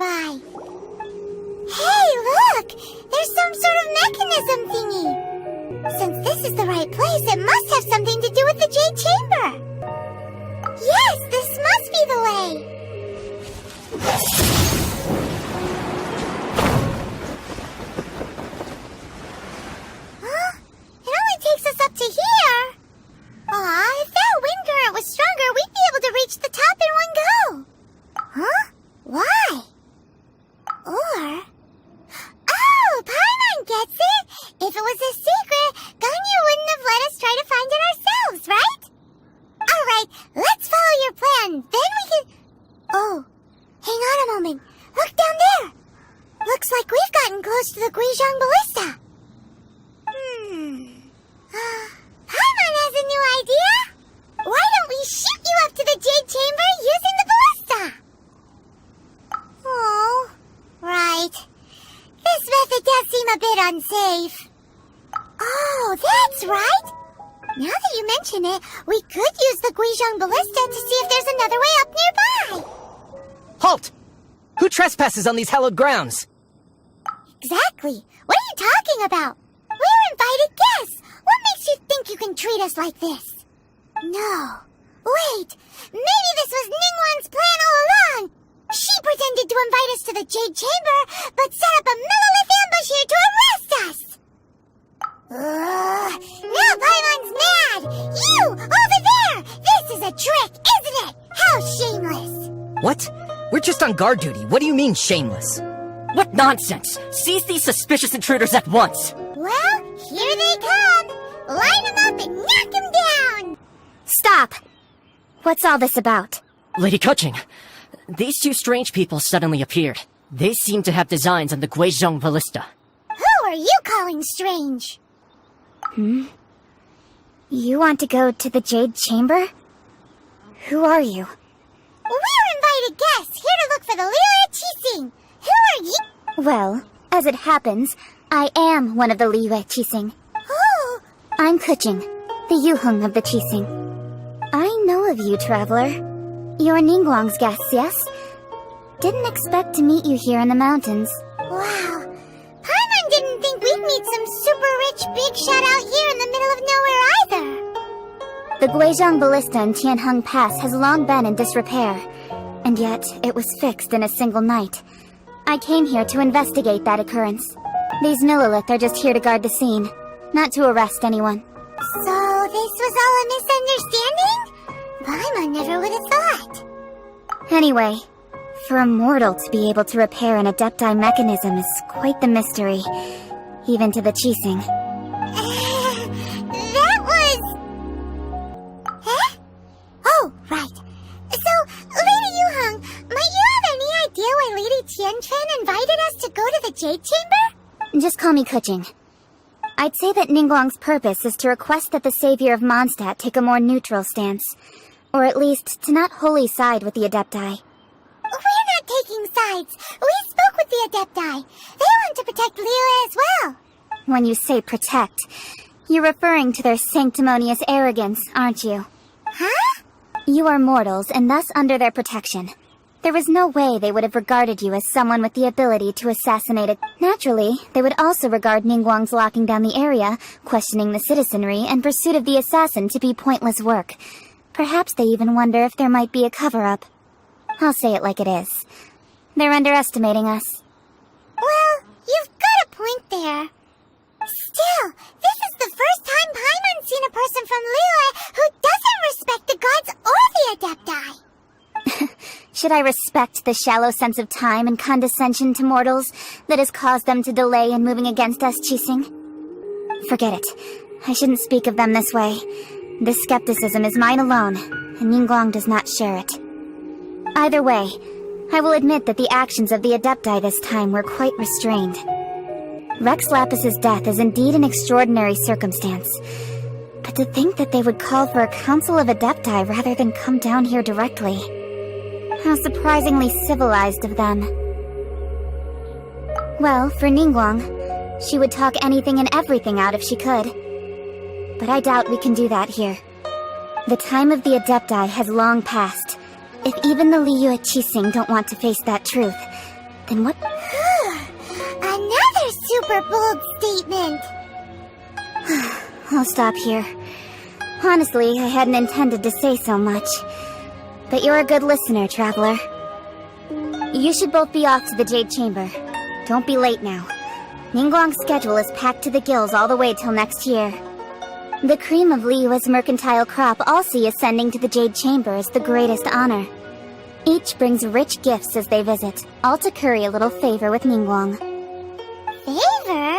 nearby. Hey, look! There's some sort of mechanism thingy. Since this is the right place, it must have something to do with the Jade Chamber. Yes, this must be the way. Huh? It only takes us up to here. Aw, if that wind current was stronger, we'd be able to reach the top in one go. Huh? Why? Or... Oh, Paimon gets it! If it was a secret, Ganyu wouldn't have let us try to find it ourselves, right? Alright, let's follow your plan, then we can... Oh, hang on a moment. Look down there! Looks like we've gotten close to the Guizhong Ballista. Paimon has a new idea! Why don't we shoot you up to the Jade Chamber using the ballista? Oh, right. This method does seem a bit unsafe. Oh, that's right! Now that you mention it, we could use the Guizhong Ballista to see if there's another way up nearby. Halt! Who trespasses on these hallowed grounds? Exactly. What are you talking about? We're invited guests. What makes you think you can treat us like this? No. Wait. Maybe this was Ningguang's plan all along. She pretended to invite us to the Jade Chamber, but set up a monolith ambush here to arrest us. Now Paimon's mad. You, over there. This is a trick, isn't it? How shameless. What? We're just on guard duty. What do you mean, shameless? What nonsense! Seize these suspicious intruders at once! Well, here they come. Line them up and knock them down. Stop! What's all this about? Lady Keqing, these two strange people suddenly appeared. They seem to have designs on the Guizhong Ballista. Who are you calling strange? You want to go to the Jade Chamber? Who are you? We're invited guests here to look for the Liyue Qixing. Who are you? Well, as it happens, I am one of the Liyue Qixing. Who? I'm Keqing, the Yuheng of the Qixing. I know of you, traveler. You're Ningguang's guests, yes? Didn't expect to meet you here in the mountains. Wow. Paimon didn't think we'd meet some super rich big shot out here in the middle of nowhere either. The Guizhong Ballista in Tianheng Pass has long been in disrepair, and yet it was fixed in a single night. I came here to investigate that occurrence. These Nililith are just here to guard the scene, not to arrest anyone. So this was all a misunderstanding? Paimon never would have thought. Anyway, for a mortal to be able to repair an Adepti mechanism is quite the mystery, even to the Qixing. That was... Huh? Oh, right. So, Lady Yuheng, might you have any idea why Lady Tianquan invited us to go to the Jade Chamber? Just call me Keqing. I'd say that Ningguang's purpose is to request that the savior of Mondstadt take a more neutral stance, or at least to not wholly side with the Adepti. We're not taking sides. We spoke with the Adepti. They want to protect Liyue as well. When you say protect, you're referring to their sanctimonious arrogance, aren't you? Huh? You are mortals, and thus under their protection. There is no way they would have regarded you as someone with the ability to assassinate it. Naturally, they would also regard Ningguang's locking down the area, questioning the citizenry, and pursuit of the assassin to be pointless work. Perhaps they even wonder if there might be a cover-up. I'll say it like it is. They're underestimating us. Well, you've got a point there. Still, this is the first time Paimon's seen a person from Liyue who doesn't respect the gods or the Adepti. Should I respect the shallow sense of time and condescension to mortals that has caused them to delay in moving against us, Qixing? Forget it. I shouldn't speak of them this way. This skepticism is mine alone, and Ningguang does not share it. Either way, I will admit that the actions of the Adepti this time were quite restrained. Rex Lapis's death is indeed an extraordinary circumstance. But to think that they would call for a council of Adepti rather than come down here directly. How surprisingly civilized of them. Well, for Ningguang, she would talk anything and everything out if she could. But I doubt we can do that here. The time of the Adepti has long passed. If even the Liyue Qixing don't want to face that truth, Then what? Another super bold statement. I'll stop here. Honestly, I hadn't intended to say so much. But you're a good listener, Traveler. You should both be off to the Jade Chamber. Don't be late now. Ningguang's schedule is packed to the gills all the way till next year. The cream of Liyue's mercantile crop all see ascending to the Jade Chamber as the greatest honor. Each brings rich gifts as they visit, all to curry a little favor with Ningguang. Favor?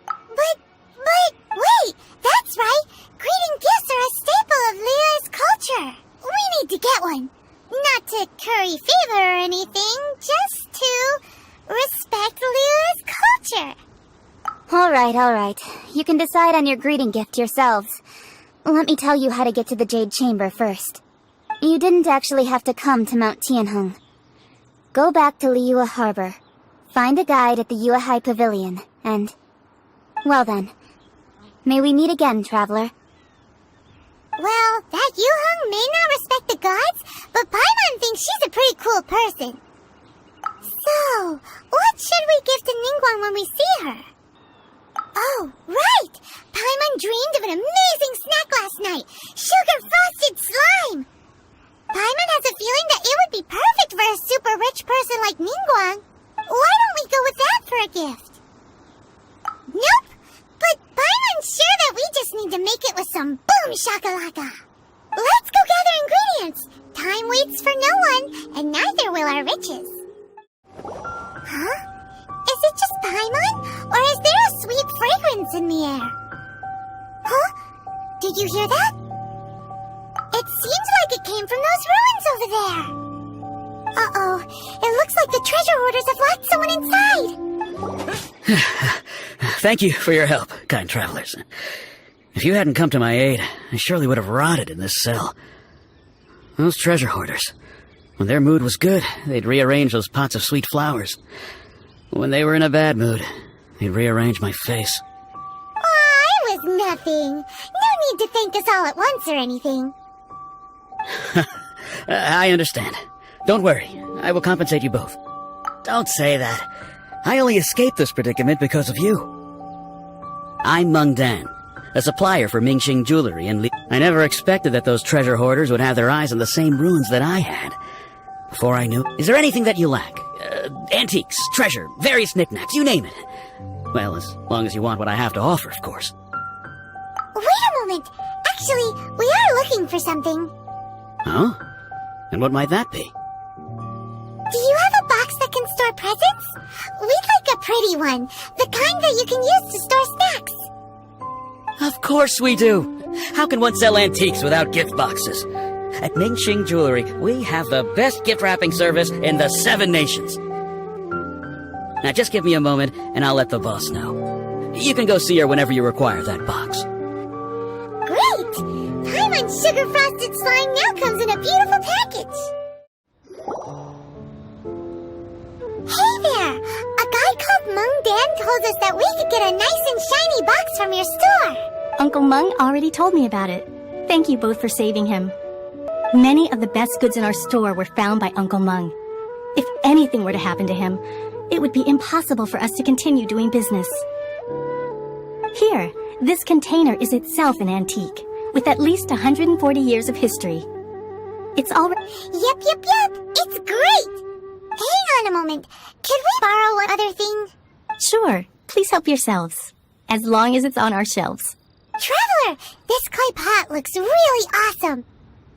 But, wait! That's right! Greeting gifts are a staple of Liyue's culture! We need to get one! Not to curry favor or anything, just to respect Liyue's culture! Alright. You can decide on your greeting gift yourselves. Let me tell you how to get to the Jade Chamber first. You didn't actually have to come to Mount Tianheng. Go back to Liyue Harbor. Find a guide at the Yuehai Pavilion, and... well then. May we meet again, Traveler. Well, that Yuheng may not respect the gods, but Paimon thinks she's a pretty cool person. So, what should we give to Ningguang when we see her? Oh, right! Paimon dreamed of an amazing snack last night! Sugar-frosted slime! Paimon has a feeling that it would be perfect for a super rich person like Ningguang. Why don't we go with that for a gift? Nope! But Paimon's sure that we just need to make it with some boom shakalaka! Let's go gather ingredients! Time waits for no one, and neither will our riches. Huh? Is it just Paimon? Or is there a sweet fragrance in the air? Huh? Did you hear that? It seems like it came from those ruins over there. Uh-oh. It looks like the treasure hoarders have locked someone inside. Thank you for your help, kind travelers. If you hadn't come to my aid, I surely would have rotted in this cell. Those treasure hoarders, when their mood was good, they'd rearrange those pots of sweet flowers. When they were in a bad mood, they'd rearrange my face. Aw, it was nothing. No need to thank us all at once or anything. I understand. Don't worry, I will compensate you both. Don't say that. I only escaped this predicament because of you. I'm Meng Dan, a supplier for Mingxing Jewelry in Li. I never expected that those treasure hoarders would have their eyes on the same ruins that I had. Before I knew... Is there anything that you lack? Antiques, treasure, various knickknacks, you name it. Well, as long as you want what I have to offer, of course. Wait a moment. Actually, we are looking for something. Huh? And what might that be? Do you have a box that can store presents? We'd like a pretty one. The kind that you can use to store snacks. Of course we do. How can one sell antiques without gift boxes? At Mingxing Jewelry, we have the best gift wrapping service in the 7 nations. Now just give me a moment, and I'll let the boss know. You can go see her whenever you require that box. Great! Paimon's sugar-frosted slime now comes in a beautiful package. Hey there! A guy called Meng Dan told us that we could get a nice and shiny box from your store. Uncle Meng already told me about it. Thank you both for saving him. Many of the best goods in our store were found by Uncle Meng. If anything were to happen to him, it would be impossible for us to continue doing business. Here, this container is itself an antique, with at least 140 years of history. It's already... Yep. It's great! Hang on a moment. Could we borrow one other thing? Sure, please help yourselves, as long as it's on our shelves. Traveler, this clay pot looks really awesome.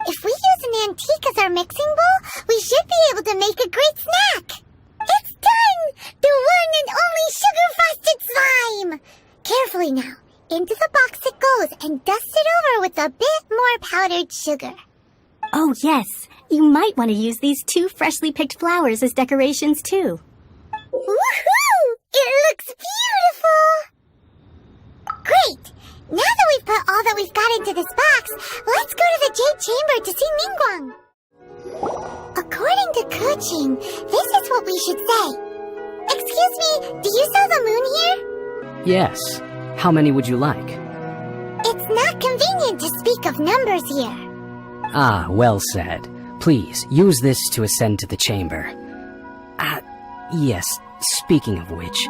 If we use an antique as our mixing bowl, we should be able to make a great snack. It's done! The one and only sugar-frosted slime! Carefully now. Into the box it goes and dust it over with a bit more powdered sugar. Oh yes, you might want to use these 2 freshly picked flowers as decorations too. Woohoo! It looks beautiful! Great! Now that we've put all that we've got into this box, let's go to the Jade Chamber to see Ningguang. According to Kuching, this is what we should say. Excuse me, do you sell the moon here? Yes. How many would you like? It's not convenient to speak of numbers here. Ah, well said. Please, use this to ascend to the chamber. Yes, speaking of which,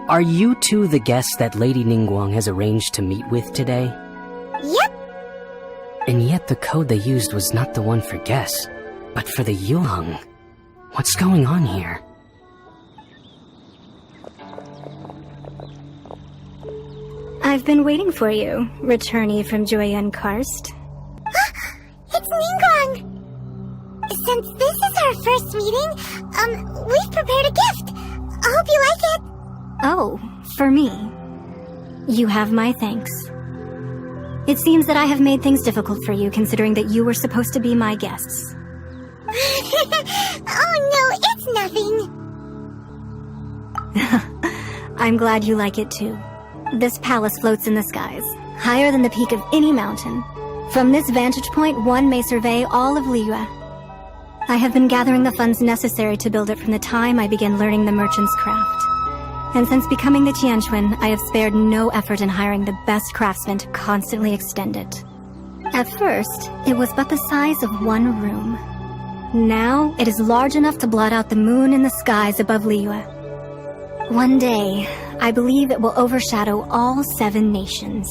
are you two the guests that Lady Ningguang has arranged to meet with today? Yep. And yet the code they used was not the one for guests, but for the Yuheng. What's going on here? I've been waiting for you, returnee from Joyen Karst. It's Ningguang! Since this is our first meeting, we've prepared a gift. I hope you like it. Oh, for me. You have my thanks. It seems that I have made things difficult for you, considering that you were supposed to be my guests. Oh no, it's nothing. I'm glad you like it too. This palace floats in the skies, higher than the peak of any mountain. From this vantage point, one may survey all of Liyue. I have been gathering the funds necessary to build it from the time I began learning the merchant's craft. And since becoming the Tianquan, I have spared no effort in hiring the best craftsmen to constantly extend it. At first, it was but the size of one room. Now, it is large enough to blot out the moon in the skies above Liyue. One day, I believe it will overshadow all 7 nations.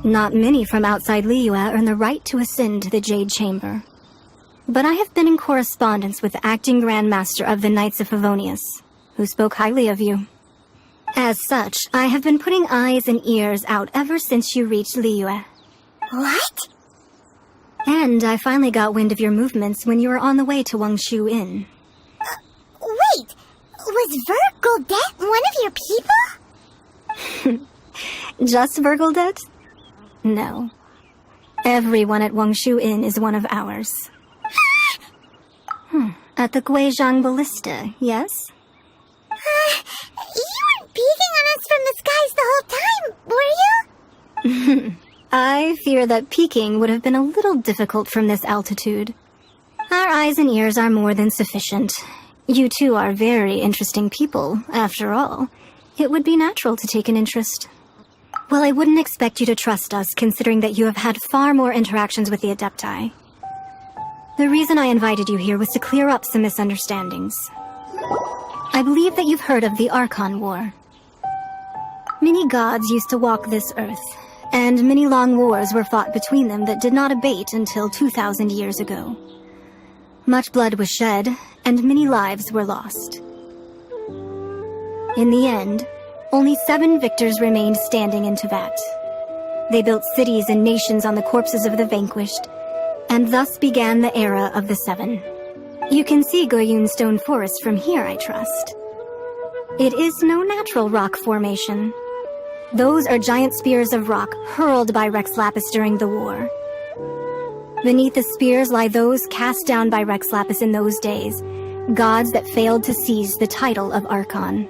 Not many from outside Liyue earn the right to ascend to the Jade Chamber. But I have been in correspondence with the acting Grand Master of the Knights of Favonius, who spoke highly of you. As such, I have been putting eyes and ears out ever since you reached Liyue. What? And I finally got wind of your movements when you were on the way to Wangshu Inn. Wait, was Vergoldet one of your people? Just Vergoldet? No. Everyone at Wangshu Inn is one of ours. At the Guizhang Ballista, yes? You weren't peeking on us from the skies the whole time, were you? I fear that peeking would have been a little difficult from this altitude. Our eyes and ears are more than sufficient. You two are very interesting people, after all. It would be natural to take an interest. Well, I wouldn't expect you to trust us, considering that you have had far more interactions with the Adepti. The reason I invited you here was to clear up some misunderstandings. I believe that you've heard of the Archon War. Many gods used to walk this earth, and many long wars were fought between them that did not abate until 2,000 years ago. Much blood was shed, and many lives were lost. In the end, only 7 victors remained standing in Teyvat. They built cities and nations on the corpses of the vanquished, and thus began the era of the 7. You can see Goyun Stone Forest from here, I trust. It is no natural rock formation. Those are giant spears of rock hurled by Rex Lapis during the war. Beneath the spears lie those cast down by Rex Lapis in those days, gods that failed to seize the title of Archon.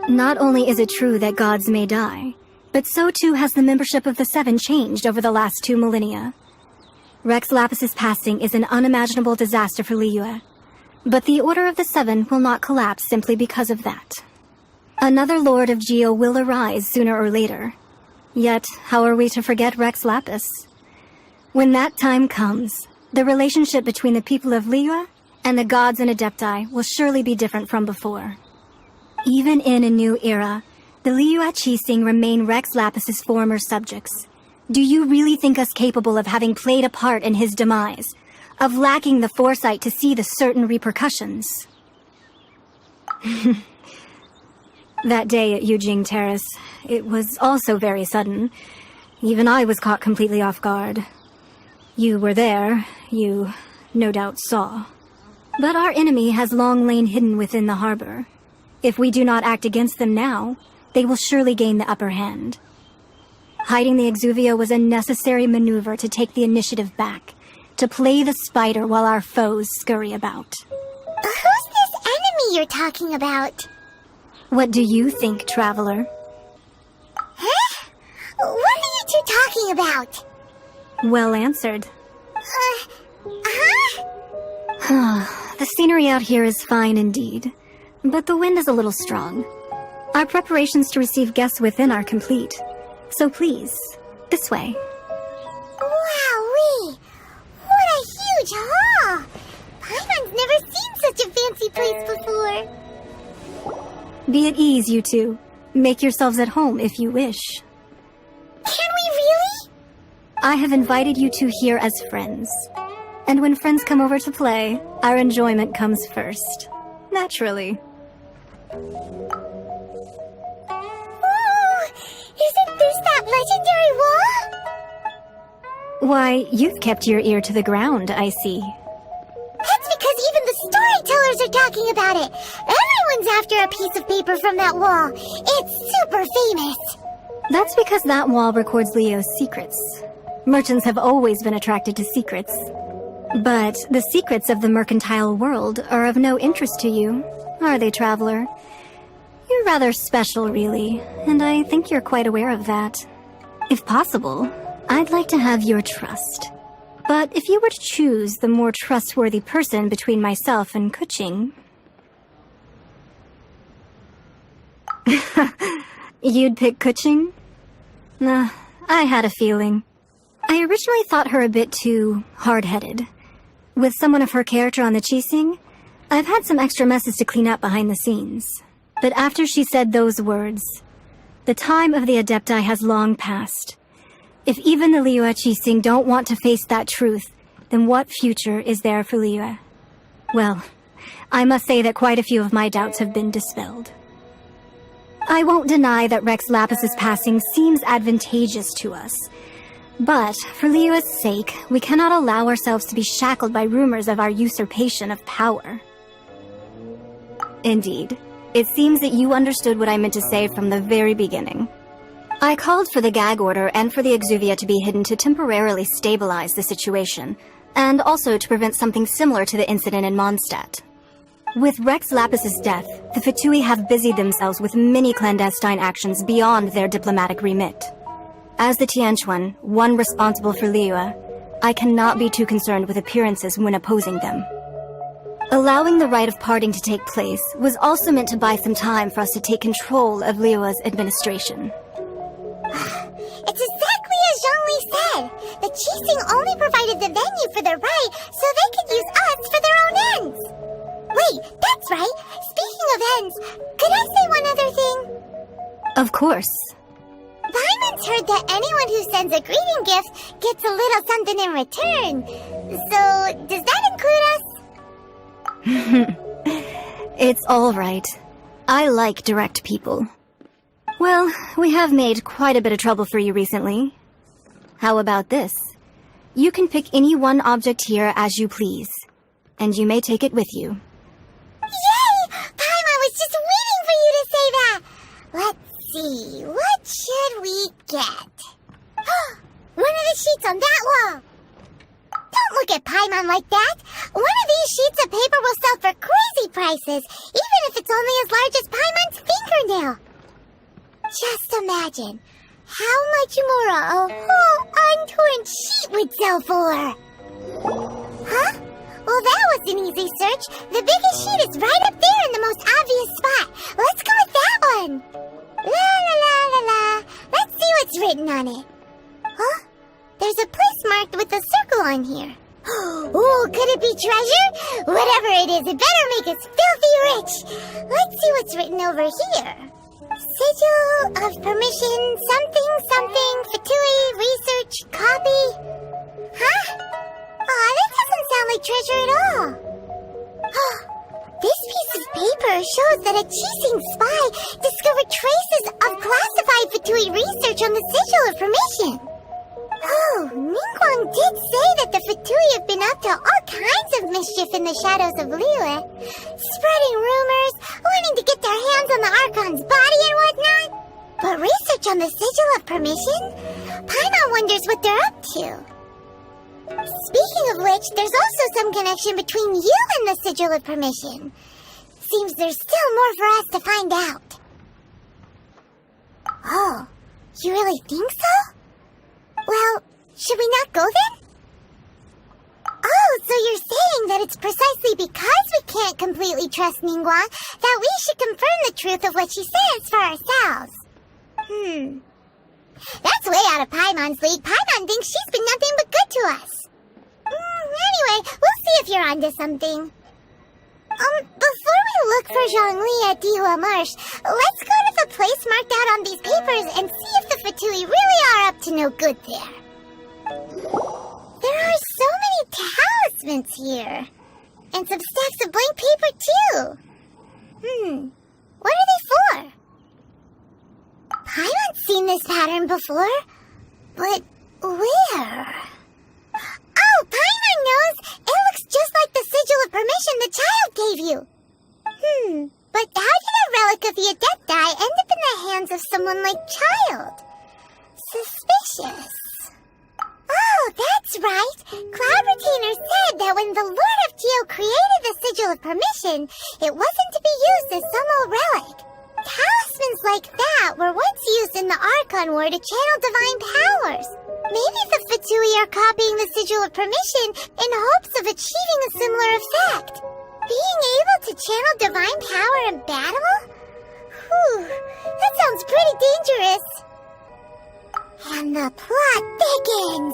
Not only is it true that gods may die, but so too has the membership of the 7 changed over the last 2 millennia. Rex Lapis's passing is an unimaginable disaster for Liyue, but the Order of the 7 will not collapse simply because of that. Another Lord of Geo will arise sooner or later. Yet, how are we to forget Rex Lapis? When that time comes, the relationship between the people of Liyue and the gods and Adepti will surely be different from before. Even in a new era, the Liyue Qixing remain Rex Lapis's former subjects. Do you really think us capable of having played a part in his demise? Of lacking the foresight to see the certain repercussions? That day at Yujing Terrace, it was also very sudden. Even I was caught completely off guard. You were there, you no doubt saw. But our enemy has long lain hidden within the harbor. If we do not act against them now, they will surely gain the upper hand. Hiding the Exuvio was a necessary maneuver to take the initiative back, to play the spider while our foes scurry about. Who's this enemy you're talking about? What do you think, Traveler? Huh? What are you two talking about? Well answered. Huh? The scenery out here is fine indeed, but the wind is a little strong. Our preparations to receive guests within are complete. So please, this way. Wowee! What a huge hall! Paimon's never seen such a fancy place before. Be at ease, you two. Make yourselves at home if you wish. Can we really? I have invited you two here as friends. And when friends come over to play, our enjoyment comes first. Naturally. Ooh, isn't this that legendary wall? Why, you've kept your ear to the ground, I see. That's because even the storytellers are talking about it. Everyone's after a piece of paper from that wall. It's super famous. That's because that wall records Leo's secrets. Merchants have always been attracted to secrets. But the secrets of the mercantile world are of no interest to you, are they, traveler? You're rather special, really, and I think you're quite aware of that. If possible, I'd like to have your trust. But if you were to choose the more trustworthy person between myself and Kuching... You'd pick Kuching? Nah, I had a feeling. I originally thought her a bit too hard-headed. With someone of her character on the Qixing, I've had some extra messes to clean up behind the scenes. But after she said those words, the time of the Adepti has long passed. If even the Liyue Qixing don't want to face that truth, then what future is there for Liyue? Well, I must say that quite a few of my doubts have been dispelled. I won't deny that Rex Lapis's passing seems advantageous to us. But, for Liyue's sake, we cannot allow ourselves to be shackled by rumors of our usurpation of power. Indeed. It seems that you understood what I meant to say from the very beginning. I called for the gag order and for the Exuvia to be hidden to temporarily stabilize the situation, and also to prevent something similar to the incident in Mondstadt. With Rex Lapis's death, the Fatui have busied themselves with many clandestine actions beyond their diplomatic remit. As the Tianquan, one responsible for Liyue, I cannot be too concerned with appearances when opposing them. Allowing the rite of parting to take place was also meant to buy some time for us to take control of Liyue's administration. It's exactly as Zhongli said. The Qixing only provided the venue for their rite so they could use us for their own ends. Wait, that's right. Speaking of ends, could I say one other thing? Of course. Paimon's heard that anyone who sends a greeting gift gets a little something in return. So, does that include us? It's all right. I like direct people. Well, we have made quite a bit of trouble for you recently. How about this? You can pick any one object here as you please, and you may take it with you. Yay! Paimon was just waiting for you to say that! Let's see, what should we get? One of the sheets on that wall! Don't look at Paimon like that! One of these sheets of paper will sell for crazy prices, even if it's only as large as Paimon's fingernail. Just imagine how much more a whole untorn sheet would sell for. Huh? Well, that was an easy search. The biggest sheet is right up there in the most obvious spot. Let's go with that one. La la la la la. Let's see what's written on it. Huh? There's a place marked with a circle on here. Ooh, could it be treasure? Whatever it is, it better make us filthy rich. Let's see what's written over here. Sigil of permission, something, something, Fatui, research, copy. Huh? Aw, that doesn't sound like treasure at all. This piece of paper shows that a Qixing spy discovered traces of classified Fatui research on the Sigil of permission. Oh, Ningguang did say that the Fatui have been up to all kinds of mischief in the shadows of Liyue, spreading rumors, wanting to get their hands on the Archon's body and whatnot. But research on the Sigil of permission? Paimon wonders what they're up to. Speaking of which, there's also some connection between you and the Sigil of permission. Seems there's still more for us to find out. Oh, you really think so? Well, should we not go then? Oh, so you're saying that it's precisely because we can't completely trust Ningguang that we should confirm the truth of what she says for ourselves. That's way out of Paimon's league. Paimon thinks she's been nothing but good to us. Anyway, we'll see if you're onto something. Before we look look for Zhongli at Dihua Marsh, let's go to the place marked out on these papers and see if the Fatui really are up to no good there. There are so many talismans here. And some stacks of blank paper, too. What are they for? Paimon's seen this pattern before. But where? Oh, Paimon knows! It looks just like the sigil of permission the child gave you. But how did a relic of the Adepti end up in the hands of someone like Child? Suspicious. Oh, that's right. Cloud Retainer said that when the Lord of Geo created the Sigil of Permission, it wasn't to be used as some old relic. Talismans like that were once used in the Archon War to channel divine powers. Maybe the Fatui are copying the Sigil of Permission in hopes of achieving a similar effect. Being able to channel divine power in battle? That sounds pretty dangerous. And the plot thickens.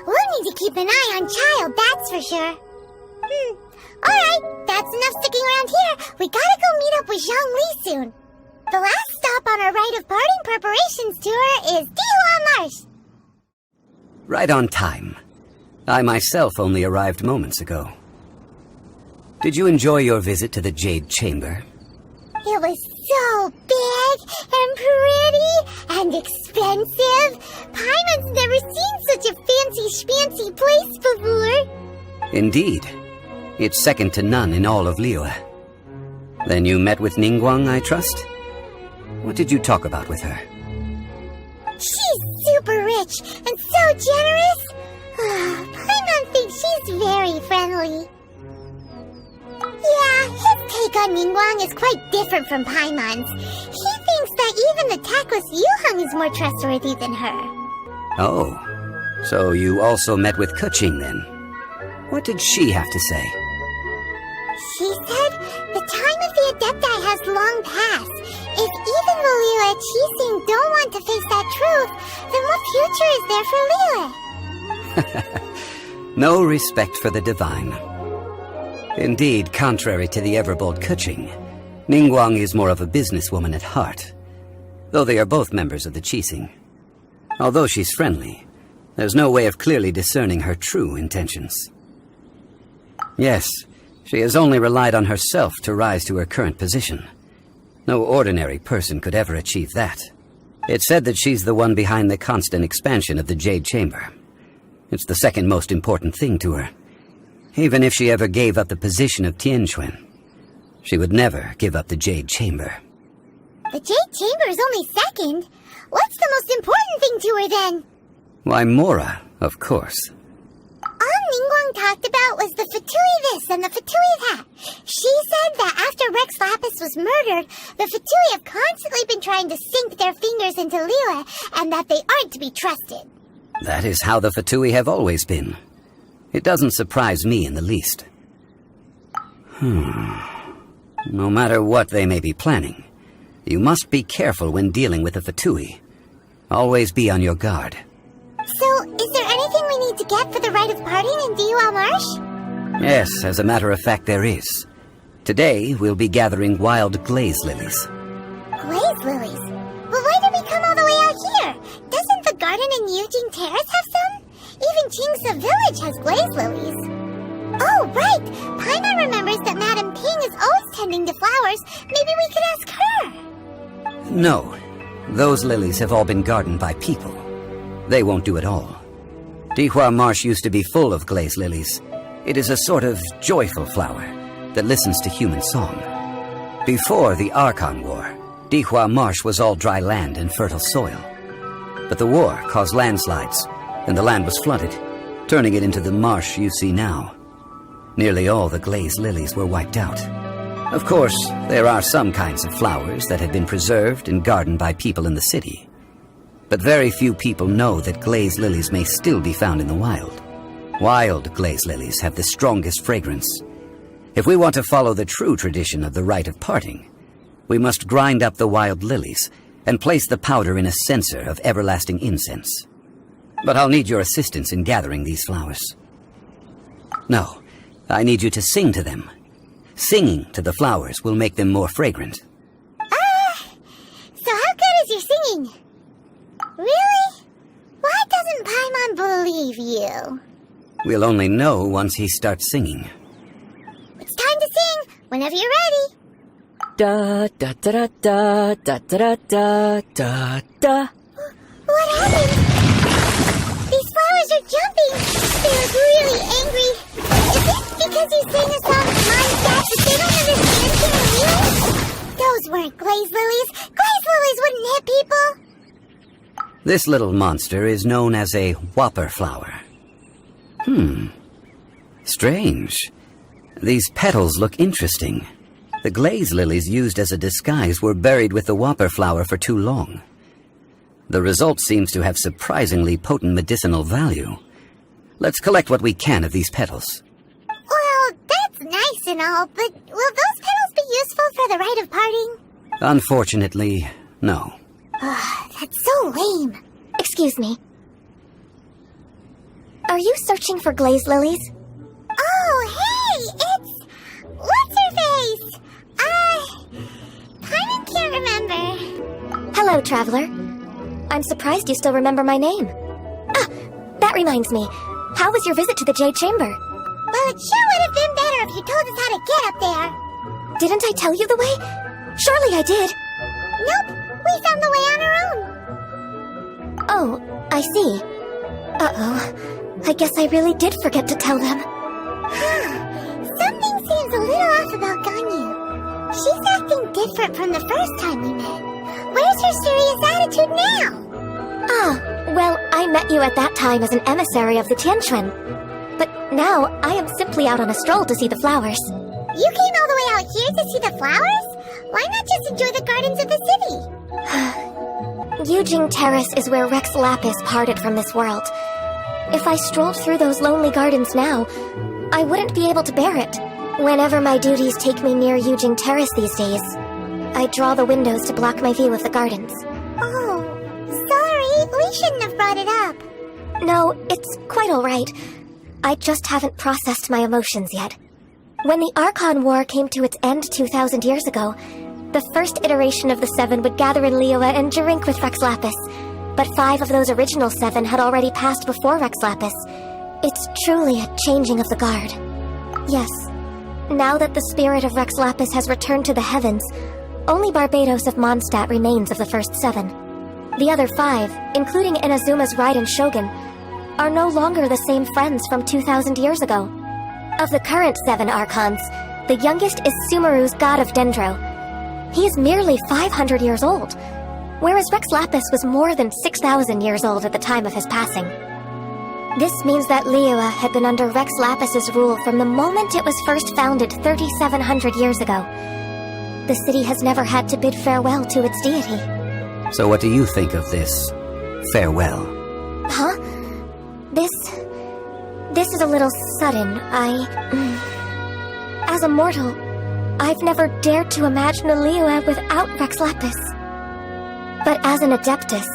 We'll need to keep an eye on Child, that's for sure. Alright, that's enough sticking around here. We gotta go meet up with Zhongli soon. The last stop on our rite of parting preparations tour is Dihua Marsh. Right on time. I myself only arrived moments ago. Did you enjoy your visit to the Jade Chamber? It was so big and pretty and expensive. Paimon's never seen such a fancy-schmancy place before. Indeed. It's second to none in all of Liyue. Then you met with Ningguang, I trust? What did you talk about with her? She's super rich and so generous. Paimon thinks she's very friendly. Yeah, his take on Ningguang is quite different from Paimon's. He thinks that even the tactless Yuheng is more trustworthy than her. Oh, so you also met with Keqing then? What did she have to say? She said the time of the Adepti has long passed. If even the Liyue Qixing don't want to face that truth, then what future is there for Liyue? No respect for the divine. Indeed, contrary to the ever-bold Keqing, Ningguang is more of a businesswoman at heart, though they are both members of the Qixing. Although she's friendly, there's no way of clearly discerning her true intentions. Yes, she has only relied on herself to rise to her current position. No ordinary person could ever achieve that. It's said that she's the one behind the constant expansion of the Jade Chamber. It's the second most important thing to her. Even if she ever gave up the position of Tianquan, she would never give up the Jade Chamber. The Jade Chamber is only second. What's the most important thing to her then? Why, Mora, of course. All Ningguang talked about was the Fatui this and the Fatui that. She said that after Rex Lapis was murdered, the Fatui have constantly been trying to sink their fingers into Liyue, and that they aren't to be trusted. That is how the Fatui have always been. It doesn't surprise me in the least. No matter what they may be planning, you must be careful when dealing with the Fatui. Always be on your guard. So, is there anything we need to get for the rite of parting in Dihua Marsh? Yes, as a matter of fact, there is. Today, we'll be gathering wild glaze lilies. Glaze lilies? But why did we come all the way out here? Doesn't the garden in Yujing Terrace have some? Even Qingse Village has glaze lilies. Oh, right! Paimon remembers that Madame Ping is always tending to flowers. Maybe we could ask her. No. Those lilies have all been gardened by people. They won't do it all. Dihua Marsh used to be full of glaze lilies. It is a sort of joyful flower that listens to human song. Before the Archon War, Dihua Marsh was all dry land and fertile soil. But the war caused landslides, and the land was flooded, turning it into the marsh you see now. Nearly all the glaze lilies were wiped out. Of course, there are some kinds of flowers that have been preserved and gardened by people in the city. But very few people know that glaze lilies may still be found in the wild. Wild glaze lilies have the strongest fragrance. If we want to follow the true tradition of the rite of parting, we must grind up the wild lilies and place the powder in a censer of everlasting incense. But I'll need your assistance in gathering these flowers. No, I need you to sing to them. Singing to the flowers will make them more fragrant. So how good is your singing? Really? Why doesn't Paimon believe you? We'll only know once he starts singing. It's time to sing, whenever you're ready. Da da da da da da da da da. What happened? These flowers are jumping. They look really angry. Is it because you sang a song of mine that they don't understand human feelings? Those weren't glaze lilies. Glaze lilies wouldn't hit people. This little monster is known as a whopper flower. Strange. These petals look interesting. The glaze lilies used as a disguise were buried with the whopper flower for too long. The result seems to have surprisingly potent medicinal value. Let's collect what we can of these petals. Well, that's nice and all, but will those petals be useful for the rite of parting? Unfortunately, no. That's so lame. Excuse me. Are you searching for glaze lilies? Oh, hey, it's... What's-her-face? Paimon can't remember. Hello, traveler. I'm surprised you still remember my name. Ah, that reminds me. How was your visit to the Jade Chamber? Well, it sure would have been better if you told us how to get up there. Didn't I tell you the way? Surely I did. Nope, we found the way on our own. Oh, I see. Uh-oh. I guess I really did forget to tell them. Something seems a little off about Ganyu. She's acting different from the first time we met. Where's her serious attitude now? Ah, well, I met you at that time as an emissary of the Tianquan. But now, I am simply out on a stroll to see the flowers. You came all the way out here to see the flowers? Why not just enjoy the gardens of the city? Yujing Terrace is where Rex Lapis parted from this world. If I strolled through those lonely gardens now, I wouldn't be able to bear it. Whenever my duties take me near Yujing Terrace these days, I draw the windows to block my view of the gardens. Oh, sorry, we shouldn't have brought it up. No, it's quite alright. I just haven't processed my emotions yet. When the Archon War came to its end 2,000 years ago, the first iteration of the Seven would gather in Liyue and drink with Rex Lapis. But 5 of those original 7 had already passed before Rex Lapis. It's truly a changing of the guard. Yes, now that the spirit of Rex Lapis has returned to the heavens, only Barbados of Mondstadt remains of the first 7. The other 5, including Inazuma's Raiden Shogun, are no longer the same friends from 2,000 years ago. Of the current 7 Archons, the youngest is Sumeru's God of Dendro. He is merely 500 years old, whereas Rex Lapis was more than 6,000 years old at the time of his passing. This means that Liyue had been under Rex Lapis's rule from the moment it was first founded 3,700 years ago. The city has never had to bid farewell to its deity. So what do you think of this farewell? Huh? This is a little sudden. As a mortal, I've never dared to imagine a Liyue without Rex Lapis. But as an Adeptus,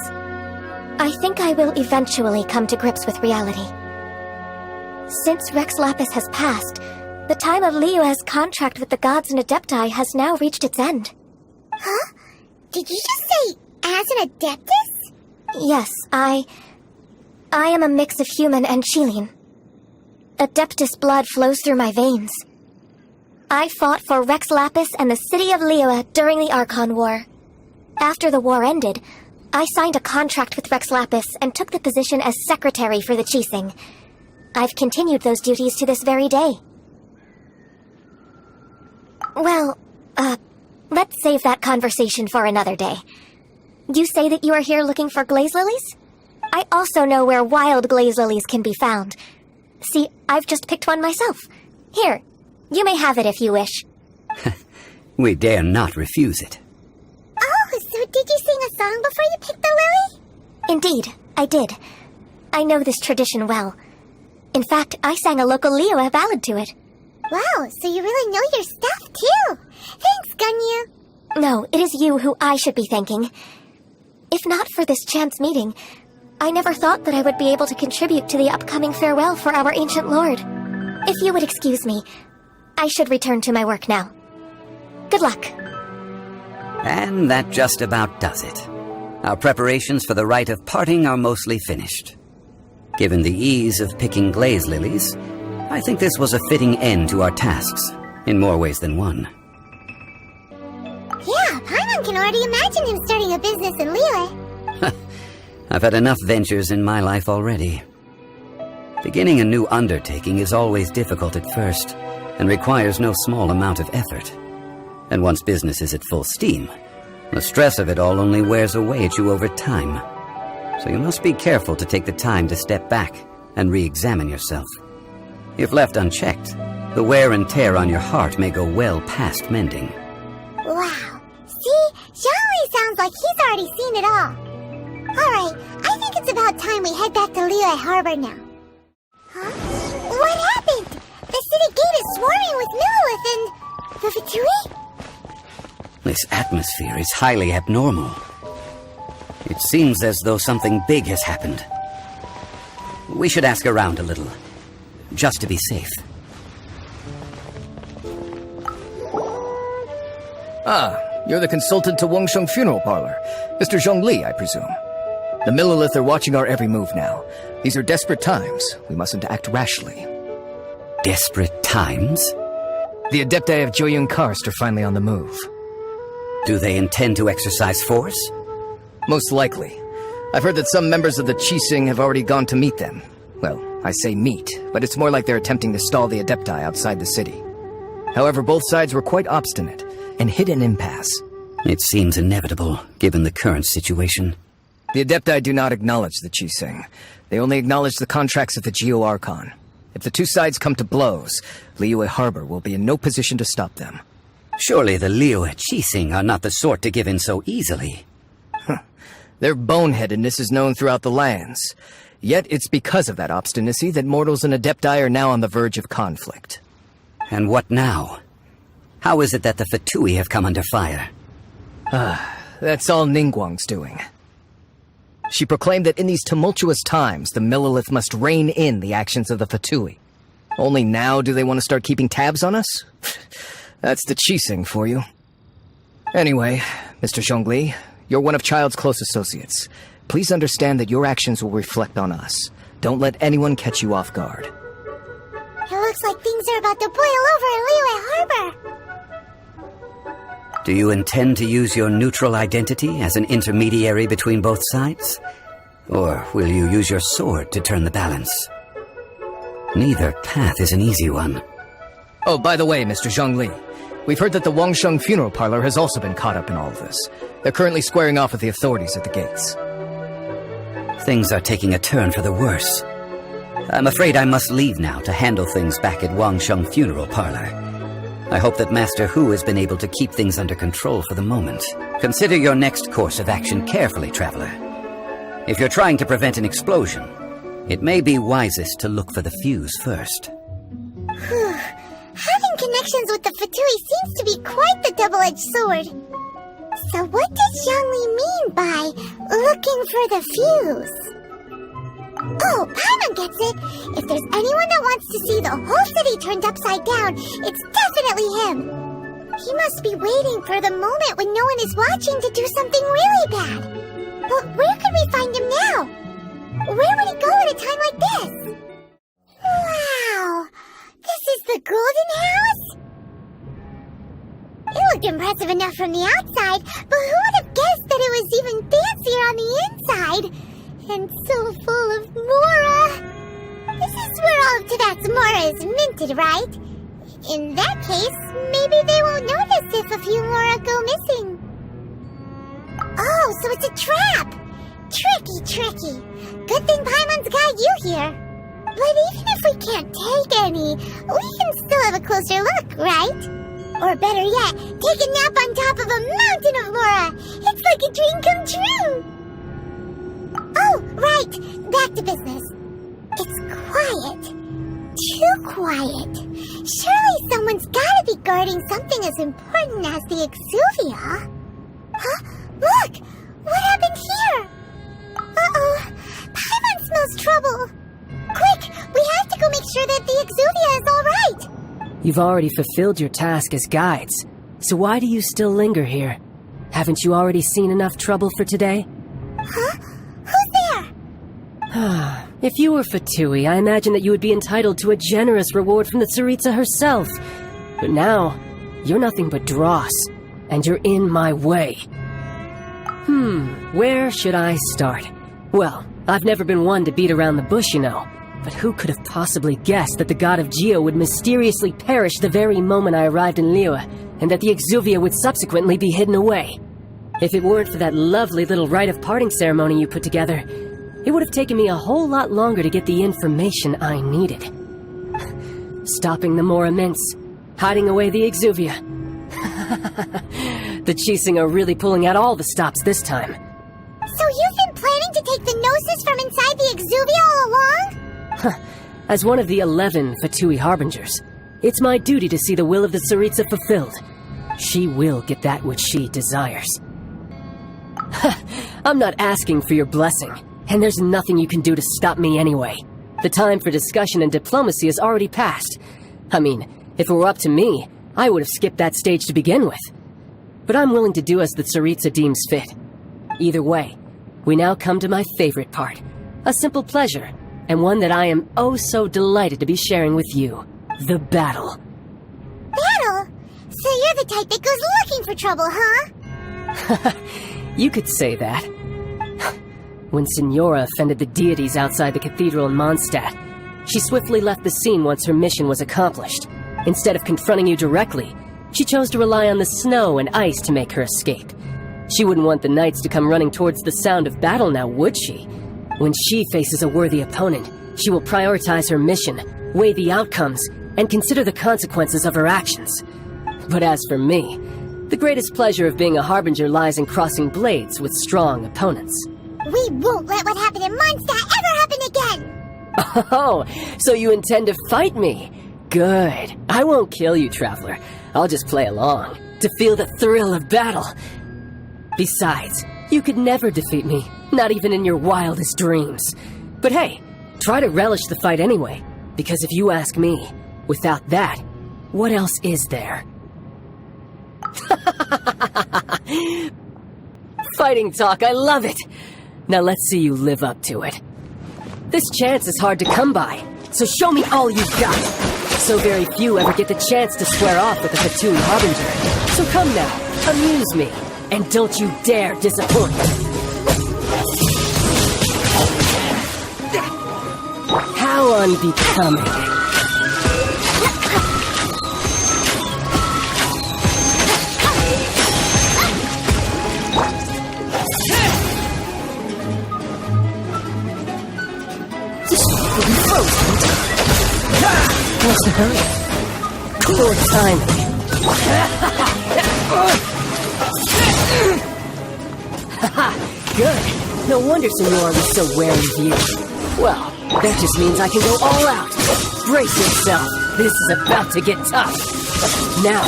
I think I will eventually come to grips with reality. Since Rex Lapis has passed, the time of Liyue's contract with the gods and Adepti has now reached its end. Huh? Did you just say, as an Adeptus? Yes, I am a mix of human and Chilean. Adeptus blood flows through my veins. I fought for Rex Lapis and the city of Liyue during the Archon War. After the war ended, I signed a contract with Rex Lapis and took the position as secretary for the Qixing. I've continued those duties to this very day. Well, let's save that conversation for another day. You say that you are here looking for glaze lilies? I also know where wild glaze lilies can be found. See, I've just picked one myself. Here, you may have it if you wish. We dare not refuse it. Oh, so did you sing a song before you picked the lily? Indeed, I did. I know this tradition well. In fact, I sang a local Liyue ballad to it. Wow, so you really know your stuff, too. Thanks, Ganyu. No, it is you who I should be thanking. If not for this chance meeting, I never thought that I would be able to contribute to the upcoming farewell for our ancient lord. If you would excuse me, I should return to my work now. Good luck. And that just about does it. Our preparations for the rite of parting are mostly finished. Given the ease of picking glaze lilies, I think this was a fitting end to our tasks, in more ways than one. Yeah, Paimon can already imagine him starting a business in Liyue. I've had enough ventures in my life already. Beginning a new undertaking is always difficult at first, and requires no small amount of effort. And once business is at full steam, the stress of it all only wears away at you over time. So you must be careful to take the time to step back and re-examine yourself. If left unchecked, the wear and tear on your heart may go well past mending. Wow. See? Zhongli sounds like he's already seen it all. Alright, I think it's about time we head back to Liyue Harbor now. Huh? What happened? The city gate is swarming with Millilith and... the Fatui? This atmosphere is highly abnormal. It seems as though something big has happened. We should ask around a little, just to be safe. Ah, you're the consultant to Wangsheng Funeral Parlor. Mr. Zhongli, I presume. The Millilith are watching our every move now. These are desperate times. We mustn't act rashly. Desperate times? The Adepti of Joyun Karst are finally on the move. Do they intend to exercise force? Most likely. I've heard that some members of the Qixing have already gone to meet them. Well, I say meet, but it's more like they're attempting to stall the Adepti outside the city. However, both sides were quite obstinate and hit an impasse. It seems inevitable, given the current situation. The Adepti do not acknowledge the Qixing. They only acknowledge the contracts of the Geo Archon. If the two sides come to blows, Liyue Harbor will be in no position to stop them. Surely the Liyue Qixing are not the sort to give in so easily. Their boneheadedness is known throughout the lands. Yet it's because of that obstinacy that mortals and Adepti are now on the verge of conflict. And what now? How is it that the Fatui have come under fire? That's all Ningguang's doing. She proclaimed that in these tumultuous times, the Millilith must rein in the actions of the Fatui. Only now do they want to start keeping tabs on us? That's the Qixing for you. Anyway, Mr. Zhongli, you're one of Child's close associates. Please understand that your actions will reflect on us. Don't let anyone catch you off guard. It looks like things are about to boil over in Liyue Harbor. Do you intend to use your neutral identity as an intermediary between both sides? Or will you use your sword to turn the balance? Neither path is an easy one. Oh, by the way, Mr. Zhongli, we've heard that the Wangsheng Funeral Parlor has also been caught up in all of this. They're currently squaring off with the authorities at the gates. Things are taking a turn for the worse. I'm afraid I must leave now to handle things back at Wangsheng Funeral Parlor. I hope that Master Hu has been able to keep things under control for the moment. Consider your next course of action carefully, Traveler. If you're trying to prevent an explosion, it may be wisest to look for the fuse first. Having connections with the Fatui seems to be quite the double-edged sword. So what does Zhongli mean by looking for the fuse? Oh, Paimon gets it. If there's anyone that wants to see the whole city turned upside down, it's definitely him. He must be waiting for the moment when no one is watching to do something really bad. But where could we find him now? Where would he go at a time like this? Wow! This is the Golden House? It looked impressive enough from the outside, but who would have guessed that it was even fancier on the inside? And so full of Mora. This is where all of Tibet's Mora is minted, right? In that case, maybe they won't notice if a few Mora go missing. Oh, so it's a trap! Tricky. Good thing Paimon's got you here. But even if we can't take any, we can still have a closer look, right? Or better yet, take a nap on top of a mountain of Mora. It's like a dream come true. Oh, right. Back to business. It's quiet. Too quiet. Surely someone's gotta be guarding something as important as the Exuvia. Huh? Look! What happened here? Uh-oh. Paimon smells trouble. Quick! We have to go make sure that the Exuvia is all right. You've already fulfilled your task as guides, so why do you still linger here? Haven't you already seen enough trouble for today? Huh? Who's there? If you were Fatui, I imagine that you would be entitled to a generous reward from the Tsaritsa herself. But now, you're nothing but dross, and you're in my way. Where should I start? Well, I've never been one to beat around the bush, you know. But who could have possibly guessed that the god of Geo would mysteriously perish the very moment I arrived in Liyue, and that the Exuvia would subsequently be hidden away? If it weren't for that lovely little rite of parting ceremony you put together, it would have taken me a whole lot longer to get the information I needed. Stopping the Mora Mints, hiding away the Exuvia. The Chising are really pulling out all the stops this time. So you've been planning to take the Gnosis from inside the Exuvia all along? As one of the 11 Fatui Harbingers, it's my duty to see the will of the Tsaritsa fulfilled. She will get that which she desires. I'm not asking for your blessing, and there's nothing you can do to stop me anyway. The time for discussion and diplomacy has already passed. I mean, if it were up to me, I would have skipped that stage to begin with. But I'm willing to do as the Tsaritsa deems fit. Either way, we now come to my favorite part. A simple pleasure, and one that I am oh so delighted to be sharing with you. The battle. Battle? So you're the type that goes looking for trouble, huh? You could say that. When Signora offended the deities outside the cathedral in Mondstadt, she swiftly left the scene once her mission was accomplished. Instead of confronting you directly, she chose to rely on the snow and ice to make her escape. She wouldn't want the knights to come running towards the sound of battle now, would she? When she faces a worthy opponent, she will prioritize her mission, weigh the outcomes, and consider the consequences of her actions. But as for me, the greatest pleasure of being a Harbinger lies in crossing blades with strong opponents. We won't let what happened in Mondstadt ever happen again! Oh, so you intend to fight me? Good. I won't kill you, Traveler. I'll just play along, to feel the thrill of battle. Besides, you could never defeat me, not even in your wildest dreams. But hey, try to relish the fight anyway, because if you ask me, without that, what else is there? Fighting talk, I love it! Now let's see you live up to it. This chance is hard to come by, so show me all you've got. So very few ever get the chance to square off with a Fatui Harbinger. So come now, amuse me, and don't you dare disappoint. How unbecoming. What's the hurry? Poor timing. Good. No wonder Senora was so wary of you. Well, that just means I can go all out. Brace yourself. This is about to get tough. Now,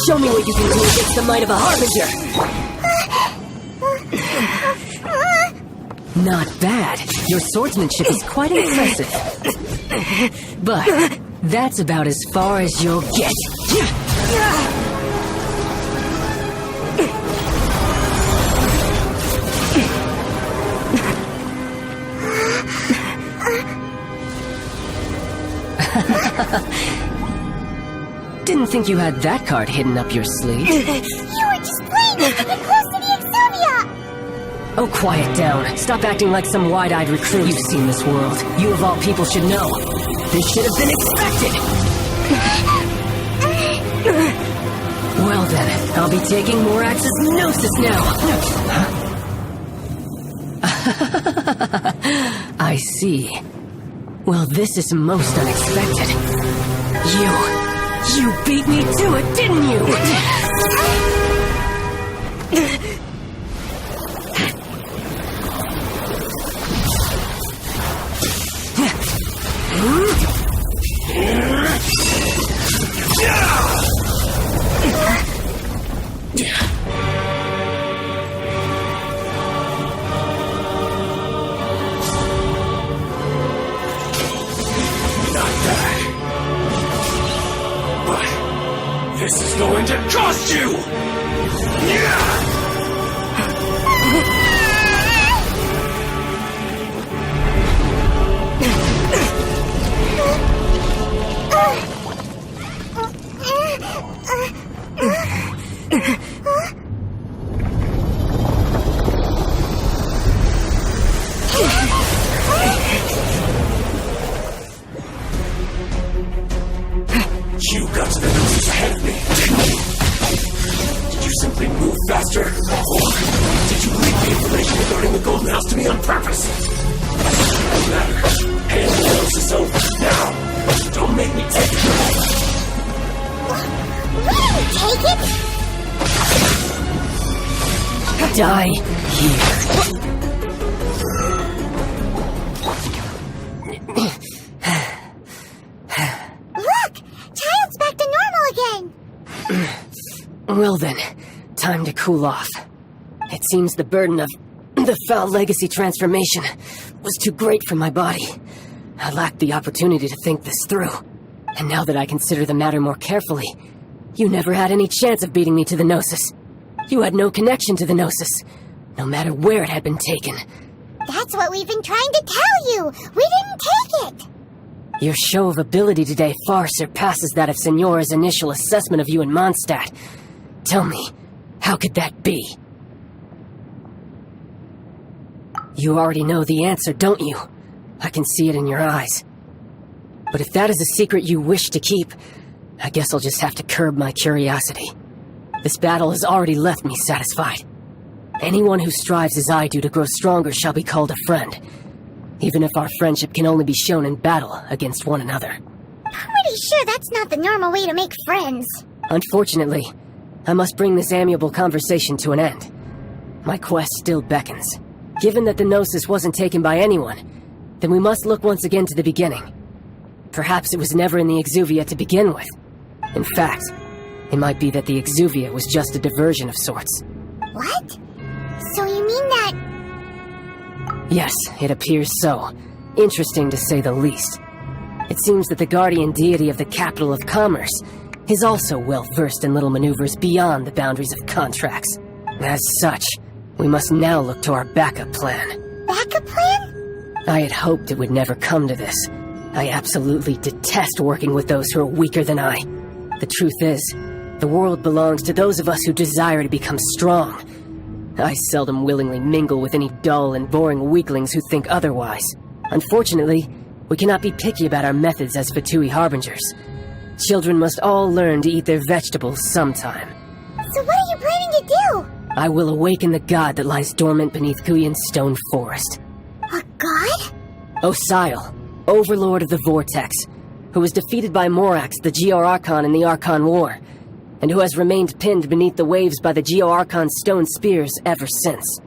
show me what you can do against the might of a Harbinger. Not bad. Your swordsmanship is quite impressive. But that's about as far as you'll get. Didn't think you had that card hidden up your sleeve. You were just playing it to get close to the Exuvia! Oh, quiet down. Stop acting like some wide-eyed recruit. You've seen this world. You of all people should know. This should have been expected! Well then, I'll be taking Morax's Gnosis now! I see. Well, this is most unexpected. You beat me to it, didn't you? But monster! Did you leak the information regarding the Golden House to me on purpose? No matter. Hand the Gnosis over now! Don't make me take it! We didn't take it! Die here. Look! Child's back to normal again! Well then, time to cool off. It seems the burden of the foul legacy transformation was too great for my body. I lacked the opportunity to think this through. And now that I consider the matter more carefully, you never had any chance of beating me to the Gnosis. You had no connection to the Gnosis, no matter where it had been taken. That's what we've been trying to tell you! We didn't take it! Your show of ability today far surpasses that of Signora's initial assessment of you in Mondstadt. Tell me, how could that be? You already know the answer, don't you? I can see it in your eyes. But if that is a secret you wish to keep, I guess I'll just have to curb my curiosity. This battle has already left me satisfied. Anyone who strives as I do to grow stronger shall be called a friend, even if our friendship can only be shown in battle against one another. Pretty sure that's not the normal way to make friends. Unfortunately, I must bring this amiable conversation to an end. My quest still beckons. Given that the Gnosis wasn't taken by anyone, then we must look once again to the beginning. Perhaps it was never in the Exuvia to begin with. In fact, it might be that the Exuvia was just a diversion of sorts. What? So you mean that... Yes, it appears so. Interesting to say the least. It seems that the guardian deity of the capital of commerce is also well versed in little maneuvers beyond the boundaries of contracts. As such, we must now look to our backup plan. Backup plan? I had hoped it would never come to this. I absolutely detest working with those who are weaker than I. The truth is, the world belongs to those of us who desire to become strong. I seldom willingly mingle with any dull and boring weaklings who think otherwise. Unfortunately, we cannot be picky about our methods as Fatui Harbingers. Children must all learn to eat their vegetables sometime. So what are you planning to do? I will awaken the god that lies dormant beneath Kuyan's stone forest. A god? Osial, overlord of the Vortex, who was defeated by Morax, the Geo-Archon in the Archon War, and who has remained pinned beneath the waves by the Geo-Archon's stone spears ever since.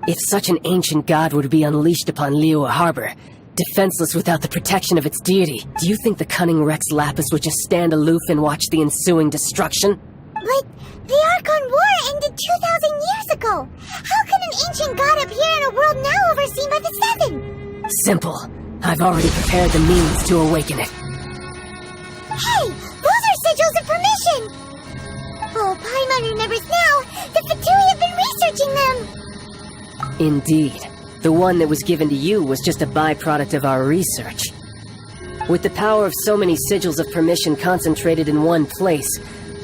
If such an ancient god were to be unleashed upon Liyue Harbor, defenseless without the protection of its deity, do you think the cunning Rex Lapis would just stand aloof and watch the ensuing destruction? But the Archon War ended 2,000 years ago! How can an ancient god appear in a world now overseen by the Seven? Simple. I've already prepared the means to awaken it. Hey! Those are sigils of permission! Oh, Paimon remembers now! The Fatui have been researching them! Indeed. The one that was given to you was just a byproduct of our research. With the power of so many sigils of permission concentrated in one place,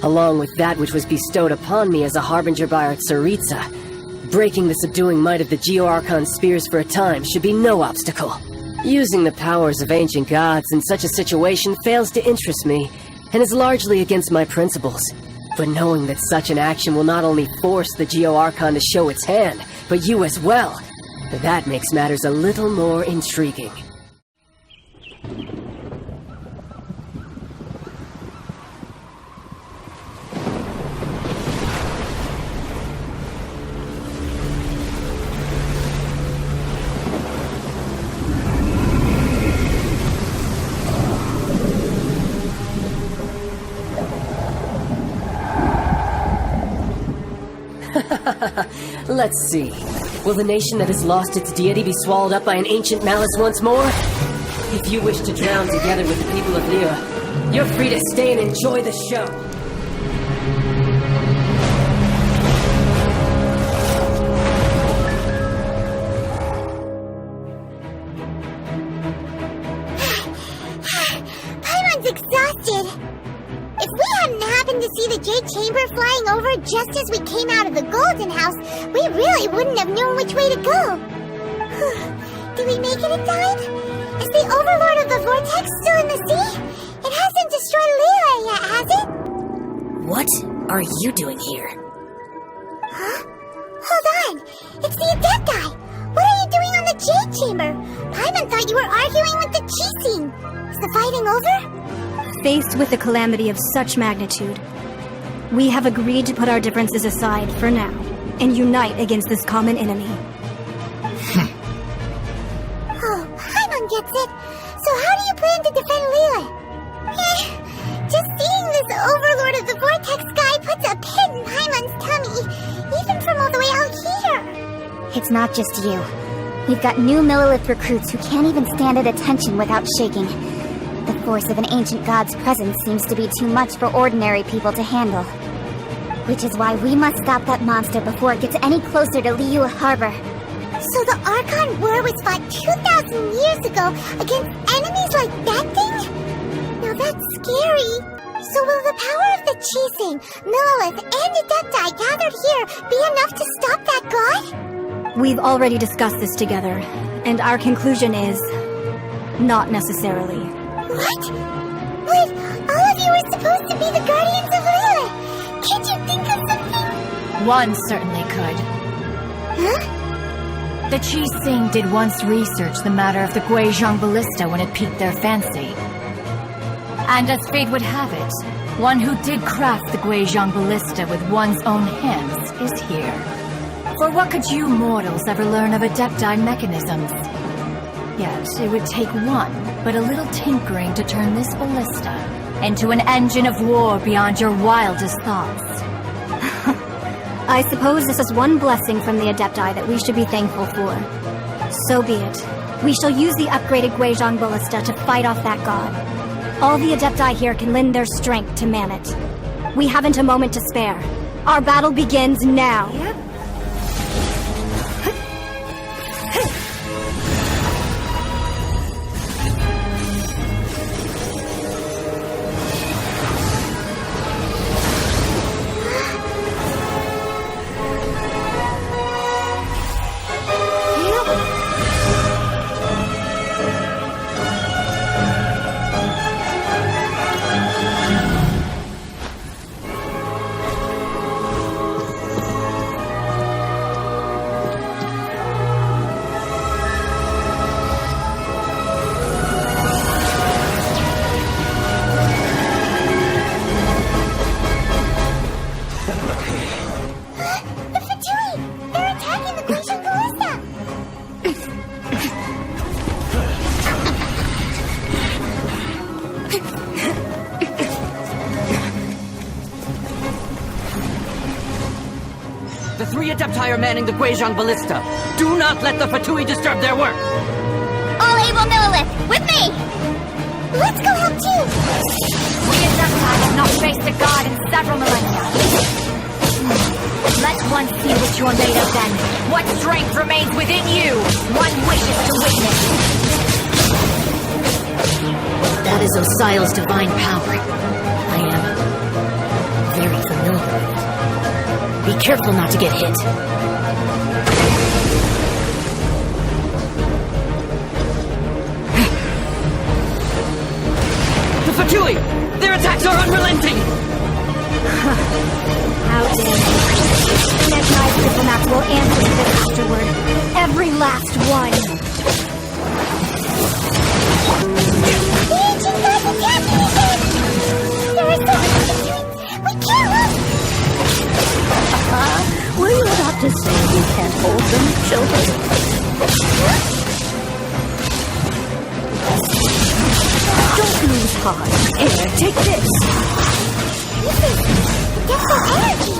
along with that which was bestowed upon me as a harbinger by our Tsaritsa, breaking the subduing might of the Geo-Archon spears for a time should be no obstacle. Using the powers of ancient gods in such a situation fails to interest me, and is largely against my principles. But knowing that such an action will not only force the Geo-Archon to show its hand, but you as well, that makes matters a little more intriguing. Let's see. Will the nation that has lost its deity be swallowed up by an ancient malice once more? If you wish to drown together with the people of Liyue, you're free to stay and enjoy the show. Paimon's exhausted! If we hadn't happened to see the Jade Chamber flying over just as we came out of the Golden House, we really wouldn't have known which way to go. Did we make it in time? Is the Overlord of the Vortex still in the sea? It hasn't destroyed Liyue yet, has it? What are you doing here? Huh? Hold on! It's the Adepti! What are you doing on the Jade Chamber? Paimon thought you were arguing with the Qixing. Is the fighting over? Faced with a calamity of such magnitude, we have agreed to put our differences aside for now and unite against this common enemy. Oh, Paimon gets it. So how do you plan to defend Lila? Just seeing this Overlord of the Vortex guy puts a pit in Paimon's tummy, even from all the way out here. It's not just you. We've got new Millelith recruits who can't even stand at attention without shaking. The force of an ancient god's presence seems to be too much for ordinary people to handle. Which is why we must stop that monster before it gets any closer to Liyue Harbor. So the Archon War was fought 2,000 years ago against enemies like that thing? Now that's scary. So will the power of the Qixing, Millelith, and Adepti gathered here be enough to stop that god? We've already discussed this together, and our conclusion is... not necessarily. What? But all of you were supposed to be the Guardians of Lilith. Can't you think of something? One certainly could. Huh? The Qixing did once research the matter of the Guizhong Ballista when it piqued their fancy. And as fate would have it, one who did craft the Guizhong Ballista with one's own hands is here. For what could you mortals ever learn of Adepti mechanisms? Yet, it would take one, but a little tinkering to turn this ballista into an engine of war beyond your wildest thoughts. I suppose this is one blessing from the Adepti that we should be thankful for. So be it. We shall use the upgraded Guizhong Ballista to fight off that god. All the Adepti here can lend their strength to man it. We haven't a moment to spare. Our battle begins now. Yep. The three Adepti are manning the Guizhong Ballista. Do not let the Fatui disturb their work! All able Millelith, with me! Let's go help too! We Adepti have not faced a god in several millennia. Let one see what you're made of then. What strength remains within you? One wishes to witness. That is Osial's divine power. I am very familiar with it. Be careful not to get hit. The Fatui! Their attacks are unrelenting! How dare you? Mechanized diplomats will answer to this afterward. Every last one. The ancient gods attacking again! There are so many Fatuis! We can't look! Were you about to say you can't hold them, children? Don't lose heart. Here, take this. Get some energy!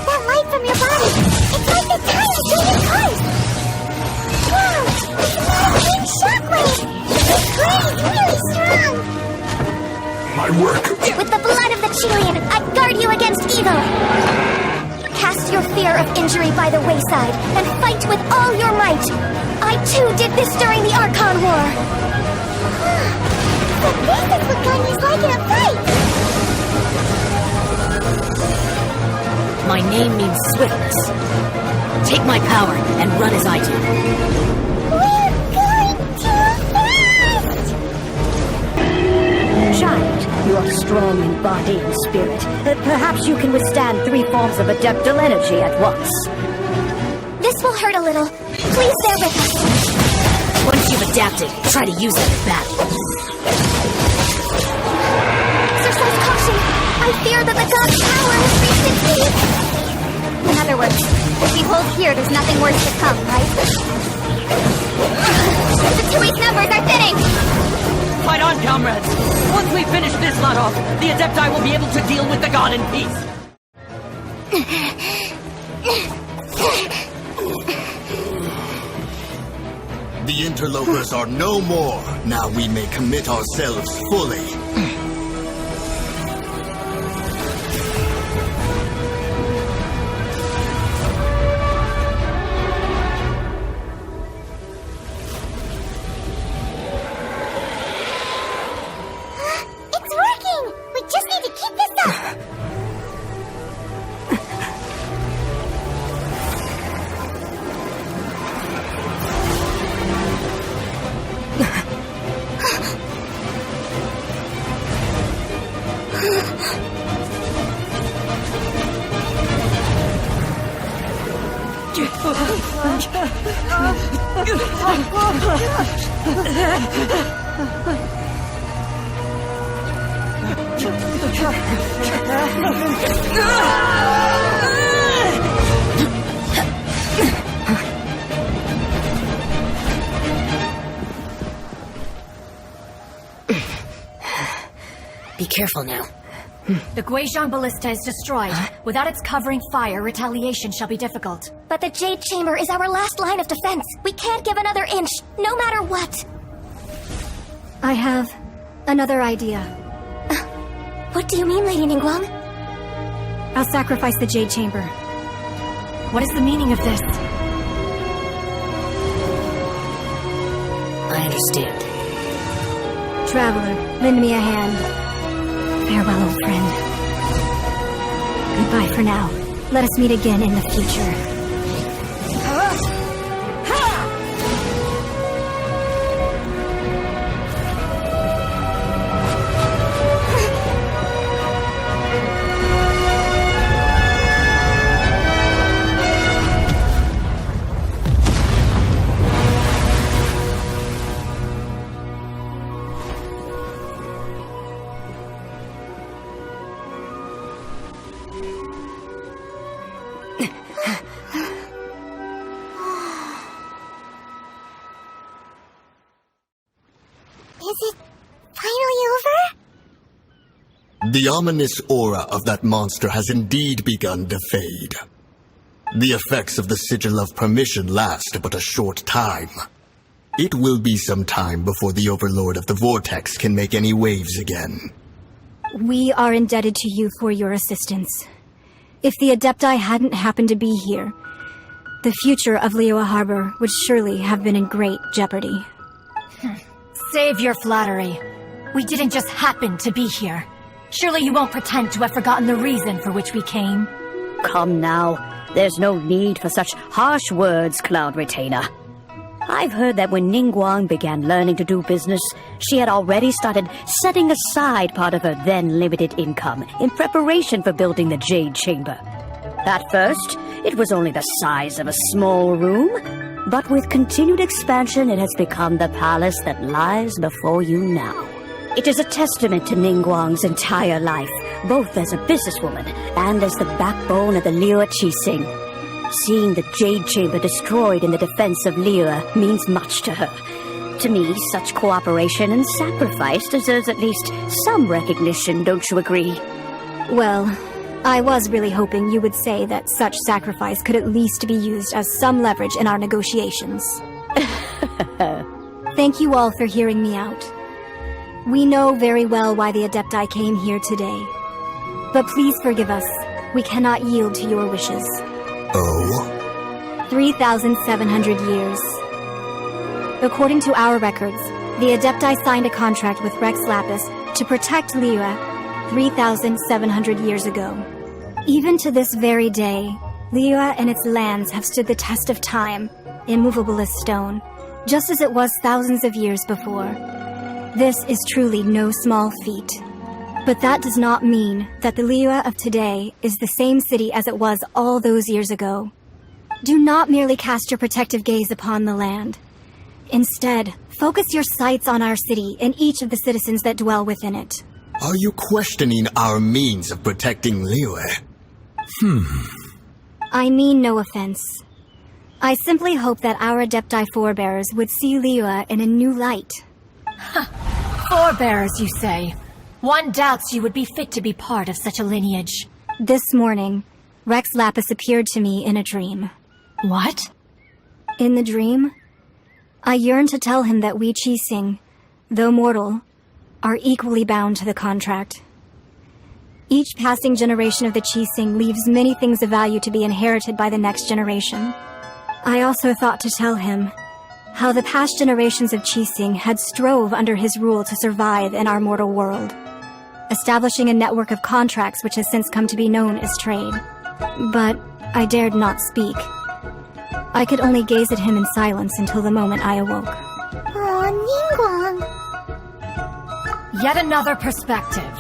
That light from your body, it's like the tiny shooting cars! Wow! It's not a big shockwave! This grid is really strong! My work. With the blood of the Chilian, I guard you against evil! Cast your fear of injury by the wayside and fight with all your might! I too did this during the Archon War! So this is what Ganya's like in a fight! My name means swiftness. Take my power and run as I do. We're going too fast! Child, you are strong in body and spirit. Perhaps you can withstand 3 forms of adeptal energy at once. This will hurt a little. Please bear with us. Once you've adapted, try to use it in battle. Exercise caution. I fear that the god's power has reached its peak. In other words, if we hold here, there's nothing worse to come, right? The Tui's numbers are thinning! Fight on, comrades! Once we finish this lot off, the Adepti will be able to deal with the god in peace! The interlopers are no more. Now we may commit ourselves fully. It's working! We just need to keep this up! Be careful now. The Guizhong Ballista is destroyed. Without its covering fire, retaliation shall be difficult. But the Jade Chamber is our last line of defense. We can't give another inch, no matter what. I have another idea. What do you mean, Lady Ningguang? I'll sacrifice the Jade Chamber. What is the meaning of this? I understand. Traveler, lend me a hand. Farewell, old friend. Goodbye for now. Let us meet again in the future. Is it finally over? The ominous aura of that monster has indeed begun to fade. The effects of the Sigil of Permission last but a short time. It will be some time before the Overlord of the Vortex can make any waves again. We are indebted to you for your assistance. If the Adepti hadn't happened to be here, the future of Liyue Harbor would surely have been in great jeopardy. Save your flattery. We didn't just happen to be here. Surely you won't pretend to have forgotten the reason for which we came. Come now. There's no need for such harsh words, Cloud Retainer. I've heard that when Ningguang began learning to do business, she had already started setting aside part of her then limited income in preparation for building the Jade Chamber. At first, it was only the size of a small room, but with continued expansion, it has become the palace that lies before you now. It is a testament to Ningguang's entire life, both as a businesswoman and as the backbone of the Liyue Qixing. Seeing the Jade Chamber destroyed in the defense of Liyue means much to her. To me, such cooperation and sacrifice deserves at least some recognition, don't you agree? Well, I was really hoping you would say that such sacrifice could at least be used as some leverage in our negotiations. Thank you all for hearing me out. We know very well why the Adepti came here today. But please forgive us. We cannot yield to your wishes. Oh? 3,700 years. According to our records, the Adepti signed a contract with Rex Lapis to protect Liyue 3,700 years ago. Even to this very day, Liyue and its lands have stood the test of time, immovable as stone, just as it was thousands of years before. This is truly no small feat. But that does not mean that the Liyue of today is the same city as it was all those years ago. Do not merely cast your protective gaze upon the land. Instead, focus your sights on our city and each of the citizens that dwell within it. Are you questioning our means of protecting Liyue? I mean no offense. I simply hope that our Adepti forebears would see Liyue in a new light. Forebearers, you say? One doubts you would be fit to be part of such a lineage. This morning, Rex Lapis appeared to me in a dream. What? In the dream, I yearned to tell him that we Qixing, though mortal, are equally bound to the contract. Each passing generation of the Qixing leaves many things of value to be inherited by the next generation. I also thought to tell him how the past generations of Qixing had strove under his rule to survive in our mortal world, establishing a network of contracts which has since come to be known as trade. But I dared not speak. I could only gaze at him in silence until the moment I awoke. Oh, Ningguang. Yet another perspective.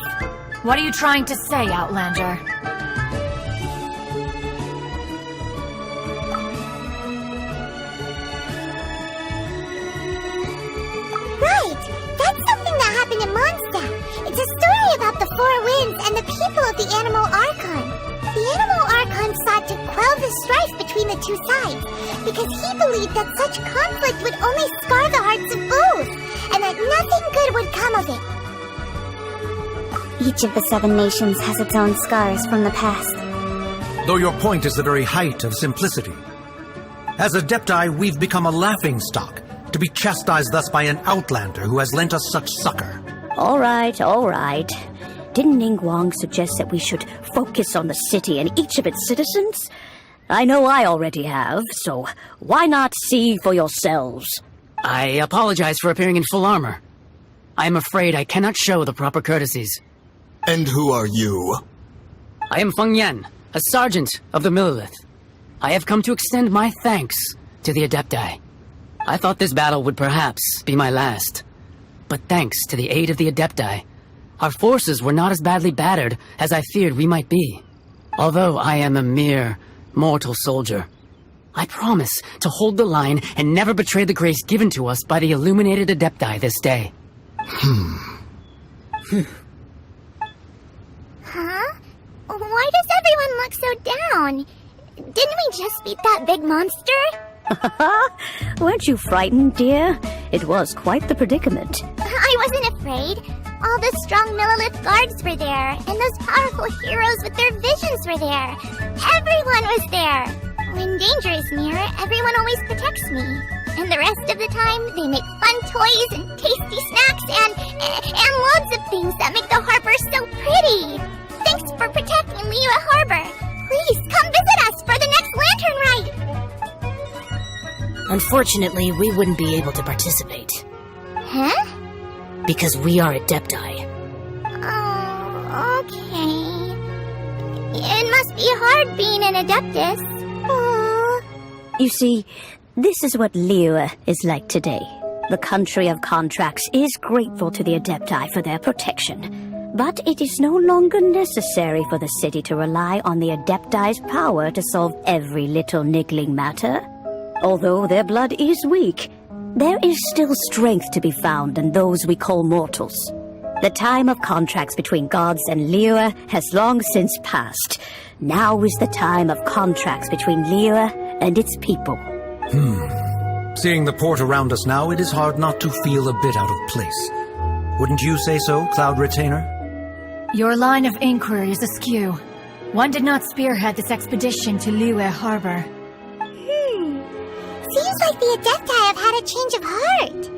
What are you trying to say, Outlander? Right! That's something that happened in Mondstadt. It's a story about the Four Winds and the people of the Animal Archon. The Animal Archon sought to quell the strife between the two sides, because he believed that such conflict would only scar the hearts of both, and that nothing good would come of it. Each of the 7 nations has its own scars from the past. Though your point is the very height of simplicity. As Adepti, we've become a laughingstock, to be chastised thus by an outlander who has lent us such succor. All right, all right. Didn't Ningguang suggest that we should focus on the city and each of its citizens? I know I already have, so why not see for yourselves? I apologize for appearing in full armor. I am afraid I cannot show the proper courtesies. And who are you? I am Feng Yan, a sergeant of the Millelith. I have come to extend my thanks to the Adepti. I thought this battle would perhaps be my last. But thanks to the aid of the Adepti, our forces were not as badly battered as I feared we might be. Although I am a mere mortal soldier, I promise to hold the line and never betray the grace given to us by the illuminated Adepti this day. Huh? Why does everyone look so down? Didn't we just beat that big monster? Weren't you frightened, dear? It was quite the predicament. I wasn't afraid. All the strong Millelith guards were there, and those powerful heroes with their visions were there. Everyone was there. When danger is near, everyone always protects me. And the rest of the time, they make fun toys and tasty snacks and loads of things that make the harbor so pretty. Thanks for protecting Liyue Harbor. Please come visit us for the next lantern rite. Unfortunately, we wouldn't be able to participate. Huh? Because we are Adepti. Oh, okay. It must be hard being an Adeptus. Oh. You see, this is what Liyue is like today. The country of contracts is grateful to the Adepti for their protection. But it is no longer necessary for the city to rely on the Adepti's power to solve every little niggling matter. Although their blood is weak, there is still strength to be found in those we call mortals. The time of contracts between gods and Liyue has long since passed. Now is the time of contracts between Liyue and its people. Seeing the port around us now, it is hard not to feel a bit out of place. Wouldn't you say so, Cloud Retainer? Your line of inquiry is askew. One did not spearhead this expedition to Liyue Harbor. Seems like the Adepti have had a change of heart.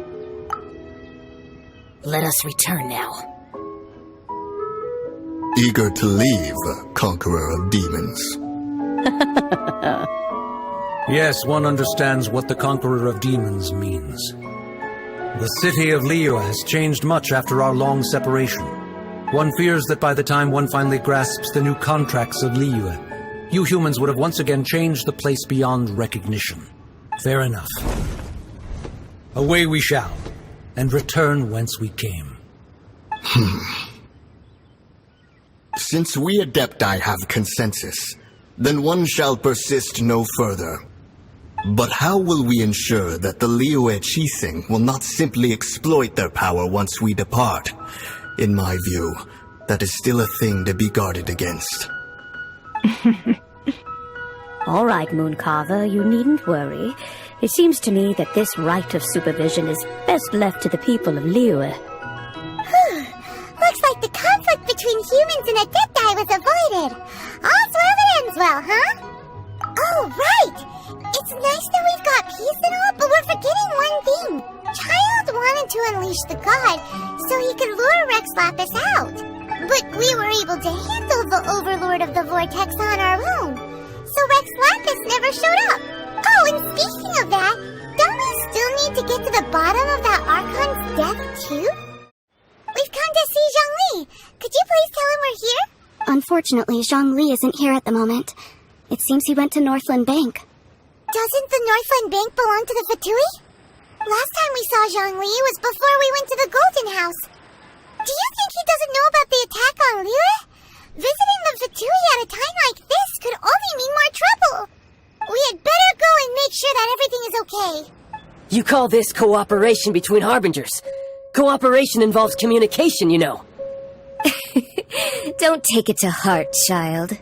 Let us return now. Eager to leave, Conqueror of Demons. Yes, one understands what the Conqueror of Demons means. The city of Liyue has changed much after our long separation. One fears that by the time one finally grasps the new contracts of Liyue, you humans would have once again changed the place beyond recognition. Fair enough. Away we shall, and return whence we came. Since we Adepti have consensus, then one shall persist no further. But how will we ensure that the Liyue Qixing will not simply exploit their power once we depart? In my view, that is still a thing to be guarded against. All right, Mooncarver, you needn't worry. It seems to me that this right of supervision is best left to the people of Liyue. Looks like the conflict between humans and Adepti was avoided. All's well that ends well, huh? Oh, right! It's nice that we've got peace and all, but we're forgetting one thing. Child wanted to unleash the god so he could lure Rex Lapis out. But we were able to handle the Overlord of the Vortex on our own. So Rex Lapis never showed up. Oh, and speaking of that, don't we still need to get to the bottom of that Archon's death, too? We've come to see Zhongli. Could you please tell him we're here? Unfortunately, Zhongli isn't here at the moment. It seems he went to Northland Bank. Doesn't the Northland Bank belong to the Fatui? Last time we saw Zhongli was before we went to the Golden House. Do you think he doesn't know about the attack on Liyue? Visiting the Fatui at a time like this could only mean more trouble. We had better go and make sure that everything is okay. You call this cooperation between Harbingers? Cooperation involves communication, you know. Don't take it to heart, child.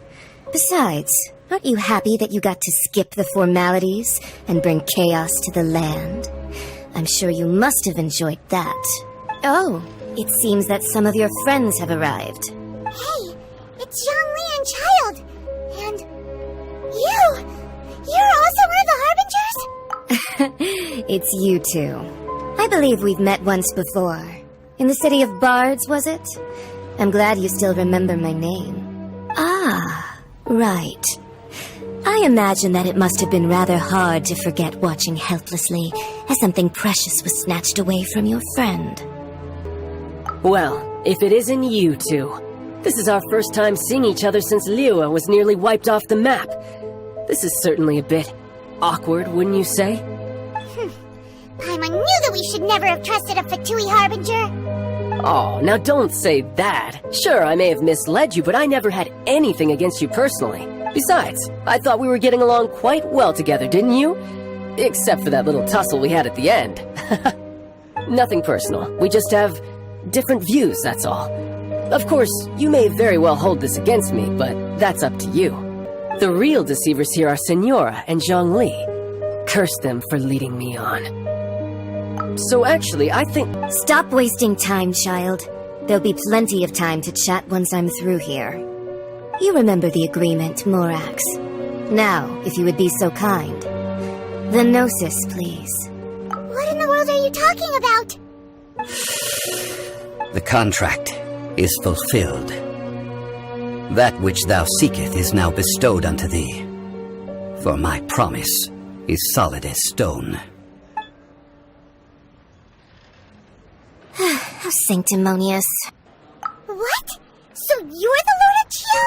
Besides, aren't you happy that you got to skip the formalities and bring chaos to the land? I'm sure you must have enjoyed that. Oh, it seems that some of your friends have arrived. Hey, it's Zhongli and Child. And you! You're also one of the Harbingers? It's you two. I believe we've met once before. In the City of Bards, was it? I'm glad you still remember my name. Ah, right. I imagine that it must have been rather hard to forget watching helplessly as something precious was snatched away from your friend. Well, if it isn't you two. This is our first time seeing each other since Liyue was nearly wiped off the map. This is certainly a bit awkward, wouldn't you say? Paimon knew that we should never have trusted a Fatui Harbinger. Oh, now don't say that. Sure, I may have misled you, but I never had anything against you personally. Besides, I thought we were getting along quite well together, didn't you? Except for that little tussle we had at the end. Nothing personal. We just have different views, that's all. Of course, you may very well hold this against me, but that's up to you. The real deceivers here are Senora and Zhongli. Curse them for leading me on. So actually, I think... Stop wasting time, child. There'll be plenty of time to chat once I'm through here. You remember the agreement, Morax. Now, if you would be so kind. The Gnosis, please. What in the world are you talking about? The contract is fulfilled. That which thou seeketh is now bestowed unto thee. For my promise is solid as stone. How sanctimonious. What? So you're the Lord of Chio?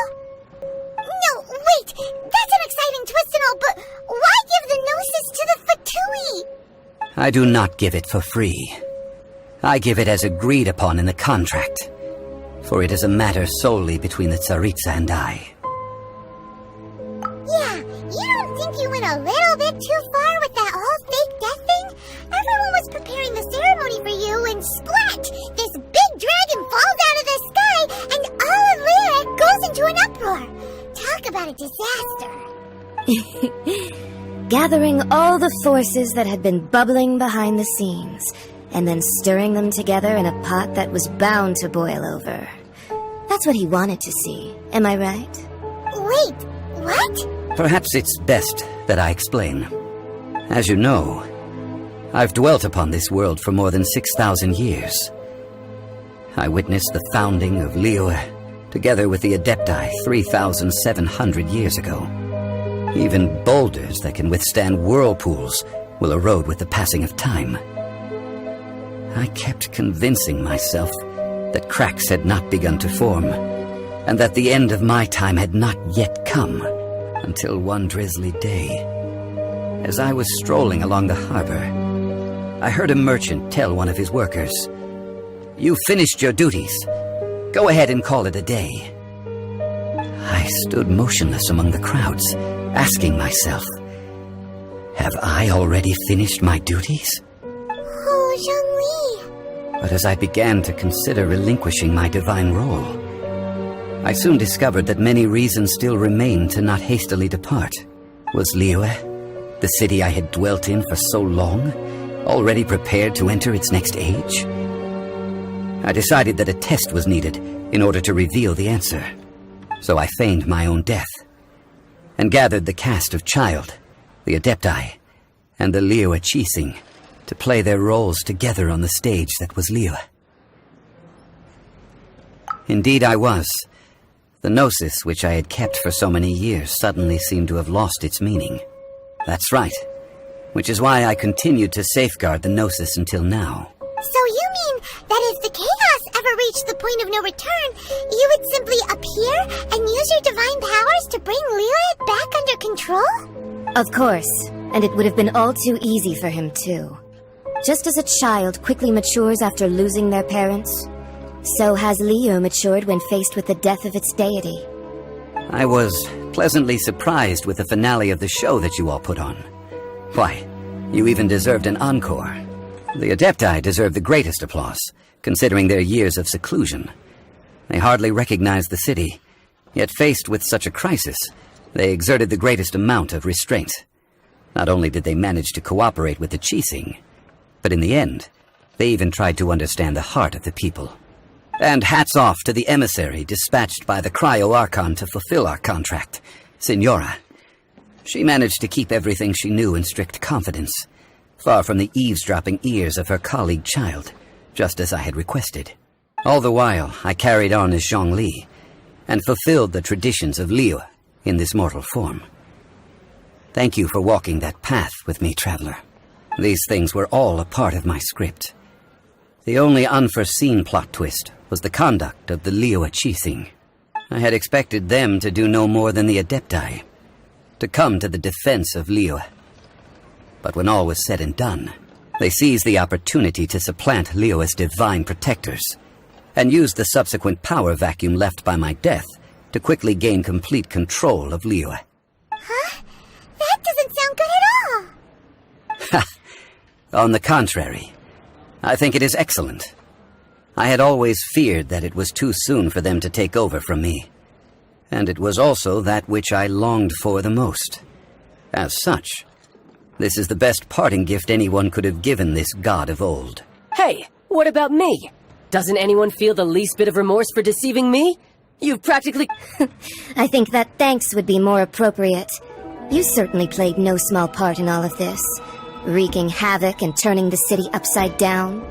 No, wait! That's an exciting twist and all, but why give the Gnosis to the Fatui? I do not give it for free. I give it as agreed upon in the contract, for it is a matter solely between the Tsaritsa and I. Yeah, you don't think you went a little bit too far with that whole fake death thing? Everyone was preparing the ceremony for you, and splat! This big dragon falls out of the sky, and all of Lyric goes into an uproar. Talk about a disaster. Gathering all the forces that had been bubbling behind the scenes, and then stirring them together in a pot that was bound to boil over. That's what he wanted to see, am I right? Wait, what? Perhaps it's best that I explain. As you know, I've dwelt upon this world for more than 6,000 years. I witnessed the founding of Liyue, together with the Adepti 3,700 years ago. Even boulders that can withstand whirlpools will erode with the passing of time. I kept convincing myself that cracks had not begun to form, and that the end of my time had not yet come, until one drizzly day. As I was strolling along the harbor, I heard a merchant tell one of his workers, "You finished your duties. Go ahead and call it a day." I stood motionless among the crowds, asking myself, have I already finished my duties? Oh, Zhongli. But as I began to consider relinquishing my divine role, I soon discovered that many reasons still remained to not hastily depart. Was Liyue, the city I had dwelt in for so long, already prepared to enter its next age? I decided that a test was needed in order to reveal the answer. So I feigned my own death, and gathered the cast of Child, the Adepti, and the Liyue Qixing to play their roles together on the stage that was Liyue. Indeed I was. The gnosis which I had kept for so many years suddenly seemed to have lost its meaning. That's right, which is why I continued to safeguard the gnosis until now. So you mean that if the chaos ever reached the point of no return, you would simply appear and use your divine powers to bring Liyue back under control? Of course, and it would have been all too easy for him too. Just as a child quickly matures after losing their parents, so has Liyue matured when faced with the death of its deity. I was pleasantly surprised with the finale of the show that you all put on. Why, you even deserved an encore. The Adepti deserve the greatest applause, considering their years of seclusion. They hardly recognized the city, yet faced with such a crisis, they exerted the greatest amount of restraint. Not only did they manage to cooperate with the Qixing, but in the end, they even tried to understand the heart of the people. And hats off to the emissary dispatched by the Cryo-Archon to fulfill our contract, Signora. She managed to keep everything she knew in strict confidence, far from the eavesdropping ears of her colleague Child, just as I had requested. All the while, I carried on as Zhongli, and fulfilled the traditions of Liyue in this mortal form. Thank you for walking that path with me, Traveler. These things were all a part of my script. The only unforeseen plot twist was the conduct of the Liyue Qixing. I had expected them to do no more than the Adepti, to come to the defense of Liyue. But when all was said and done, they seized the opportunity to supplant Liyue as divine protectors, and used the subsequent power vacuum left by my death to quickly gain complete control of Liyue. Huh? That doesn't sound good at all! Ha! On the contrary, I think it is excellent. I had always feared that it was too soon for them to take over from me, and it was also that which I longed for the most. As such, this is the best parting gift anyone could have given this god of old. Hey, what about me? Doesn't anyone feel the least bit of remorse for deceiving me? You've practically... I think that thanks would be more appropriate. You certainly played no small part in all of this, wreaking havoc and turning the city upside down.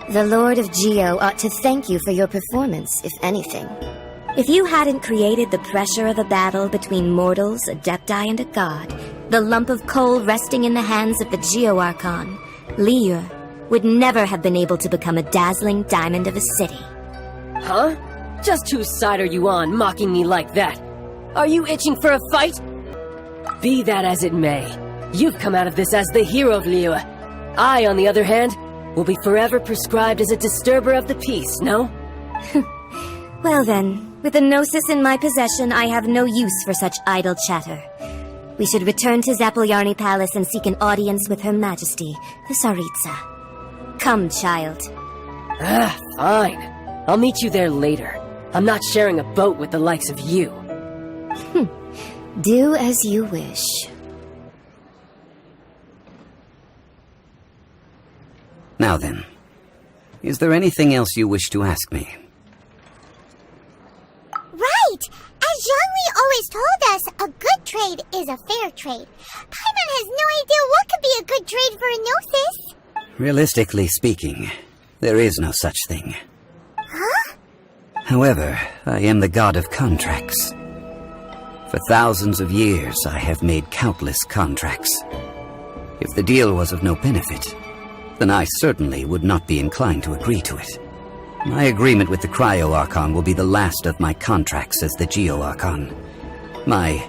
The Lord of Geo ought to thank you for your performance, if anything. If you hadn't created the pressure of a battle between mortals, Adepti, and a god, the lump of coal resting in the hands of the Geo-Archon, Liyue, would never have been able to become a dazzling diamond of a city. Huh? Just whose side are you on, mocking me like that? Are you itching for a fight? Be that as it may, you've come out of this as the hero of Liyue. I, on the other hand, will be forever prescribed as a disturber of the peace, no? Well then, with the Gnosis in my possession, I have no use for such idle chatter. We should return to Zapolyarny Palace and seek an audience with Her Majesty, the Tsaritsa. Come, Child. Fine. I'll meet you there later. I'm not sharing a boat with the likes of you. Do as you wish. Now then, is there anything else you wish to ask me? Right! As Zhongli always told us, a good trade is a fair trade. Paimon has no idea what could be a good trade for a Gnosis. Realistically speaking, there is no such thing. Huh? However, I am the god of contracts. For thousands of years, I have made countless contracts. If the deal was of no benefit, then I certainly would not be inclined to agree to it. My agreement with the Cryo-Archon will be the last of my contracts as the Geo-Archon. My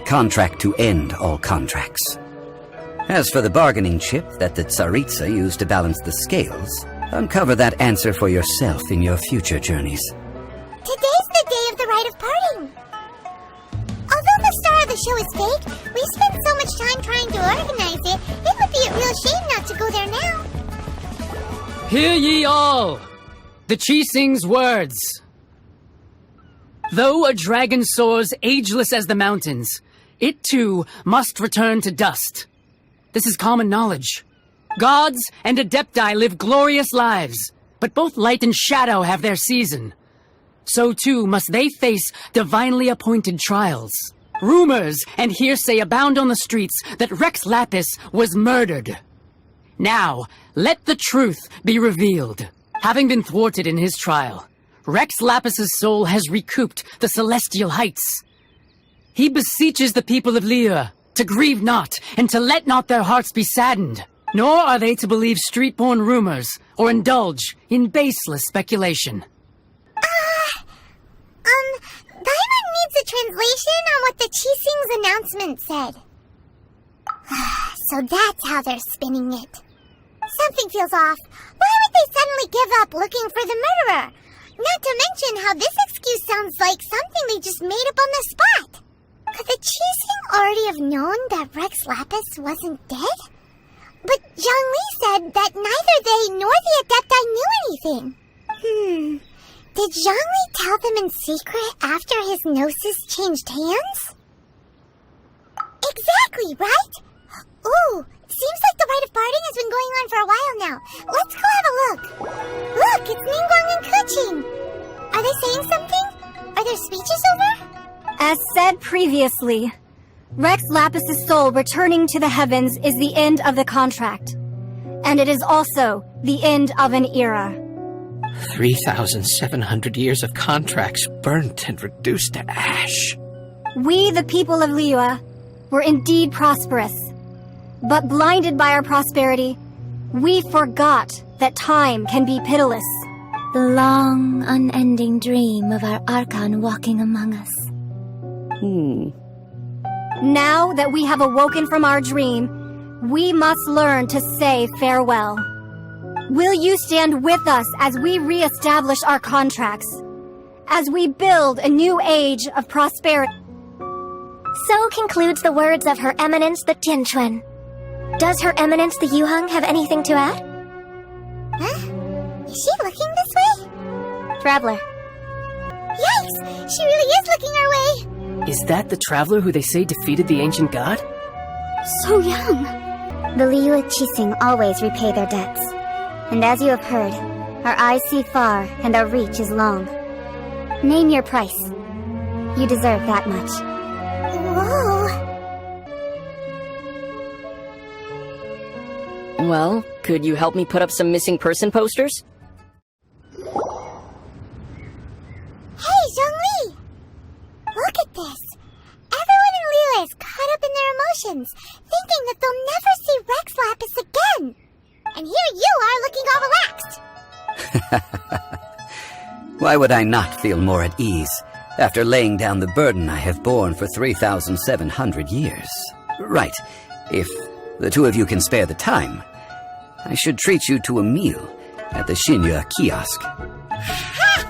contract to end all contracts. As for the bargaining chip that the Tsaritsa used to balance the scales, uncover that answer for yourself in your future journeys. Today's the day of the rite of parting. the show is fake? We spent so much time trying to organize it. It would be a real shame not to go there now. Hear ye all! The Qixing's words. Though a dragon soars ageless as the mountains, it too must return to dust. This is common knowledge. Gods and Adepti live glorious lives, but both light and shadow have their season. So too must they face divinely appointed trials. Rumors and hearsay abound on the streets that Rex Lapis was murdered. Now, let the truth be revealed. Having been thwarted in his trial, Rex Lapis's soul has recouped the celestial heights. He beseeches the people of Liyue to grieve not and to let not their hearts be saddened, nor are they to believe street-born rumors or indulge in baseless speculation. Paimon needs a translation on what the Qixing's announcement said. So that's how they're spinning it. Something feels off. Why would they suddenly give up looking for the murderer? Not to mention how this excuse sounds like something they just made up on the spot. Could the Qixing already have known that Rex Lapis wasn't dead? But Zhongli said that neither they nor the Adepti knew anything. Did Zhongli tell them in secret after his gnosis changed hands? Exactly, right? Ooh, seems like the rite of parting has been going on for a while now. Let's go have a look. Look, it's Ningguang and Keqing. Are they saying something? Are their speeches over? As said previously, Rex Lapis's soul returning to the heavens is the end of the contract. And it is also the end of an era. 3,700 years of contracts burnt and reduced to ash. We, the people of Liyue, were indeed prosperous. But blinded by our prosperity, we forgot that time can be pitiless. The long, unending dream of our Archon walking among us. Now that we have awoken from our dream, we must learn to say farewell. Will you stand with us as we re-establish our contracts? As we build a new age of prosperity? So concludes the words of Her Eminence the Tianquan. Does Her Eminence the Yuheng have anything to add? Huh? Is she looking this way? Traveler. Yikes! She really is looking our way! Is that the traveler who they say defeated the ancient god? So young! The Liyue Qixing always repay their debts. And as you have heard, our eyes see far and our reach is long. Name your price. You deserve that much. Whoa! Well, could you help me put up some missing person posters? Hey, Zhongli! Look at this! Everyone in Liyue is caught up in their emotions, thinking that they'll never see Rex Lapis again. And here you are looking all relaxed. Why would I not feel more at ease after laying down the burden I have borne for 3,700 years? Right, if the two of you can spare the time, I should treat you to a meal at the Xinyue kiosk. Ha!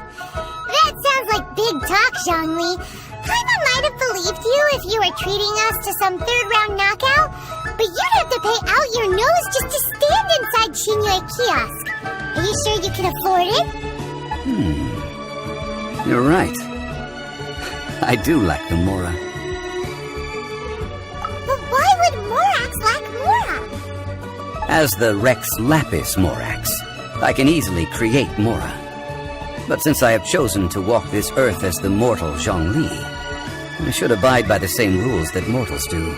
That sounds like big talk, Zhongli. Paimon might have believed you if you were treating us to some third-round knockout, but you'd have to pay out your nose just to stand inside Xinyue kiosk. Are you sure you can afford it? You're right. I do like the Mora. But why would Morax lack Mora? As the Rex Lapis Morax, I can easily create Mora. But since I have chosen to walk this earth as the mortal Zhongli, I should abide by the same rules that mortals do.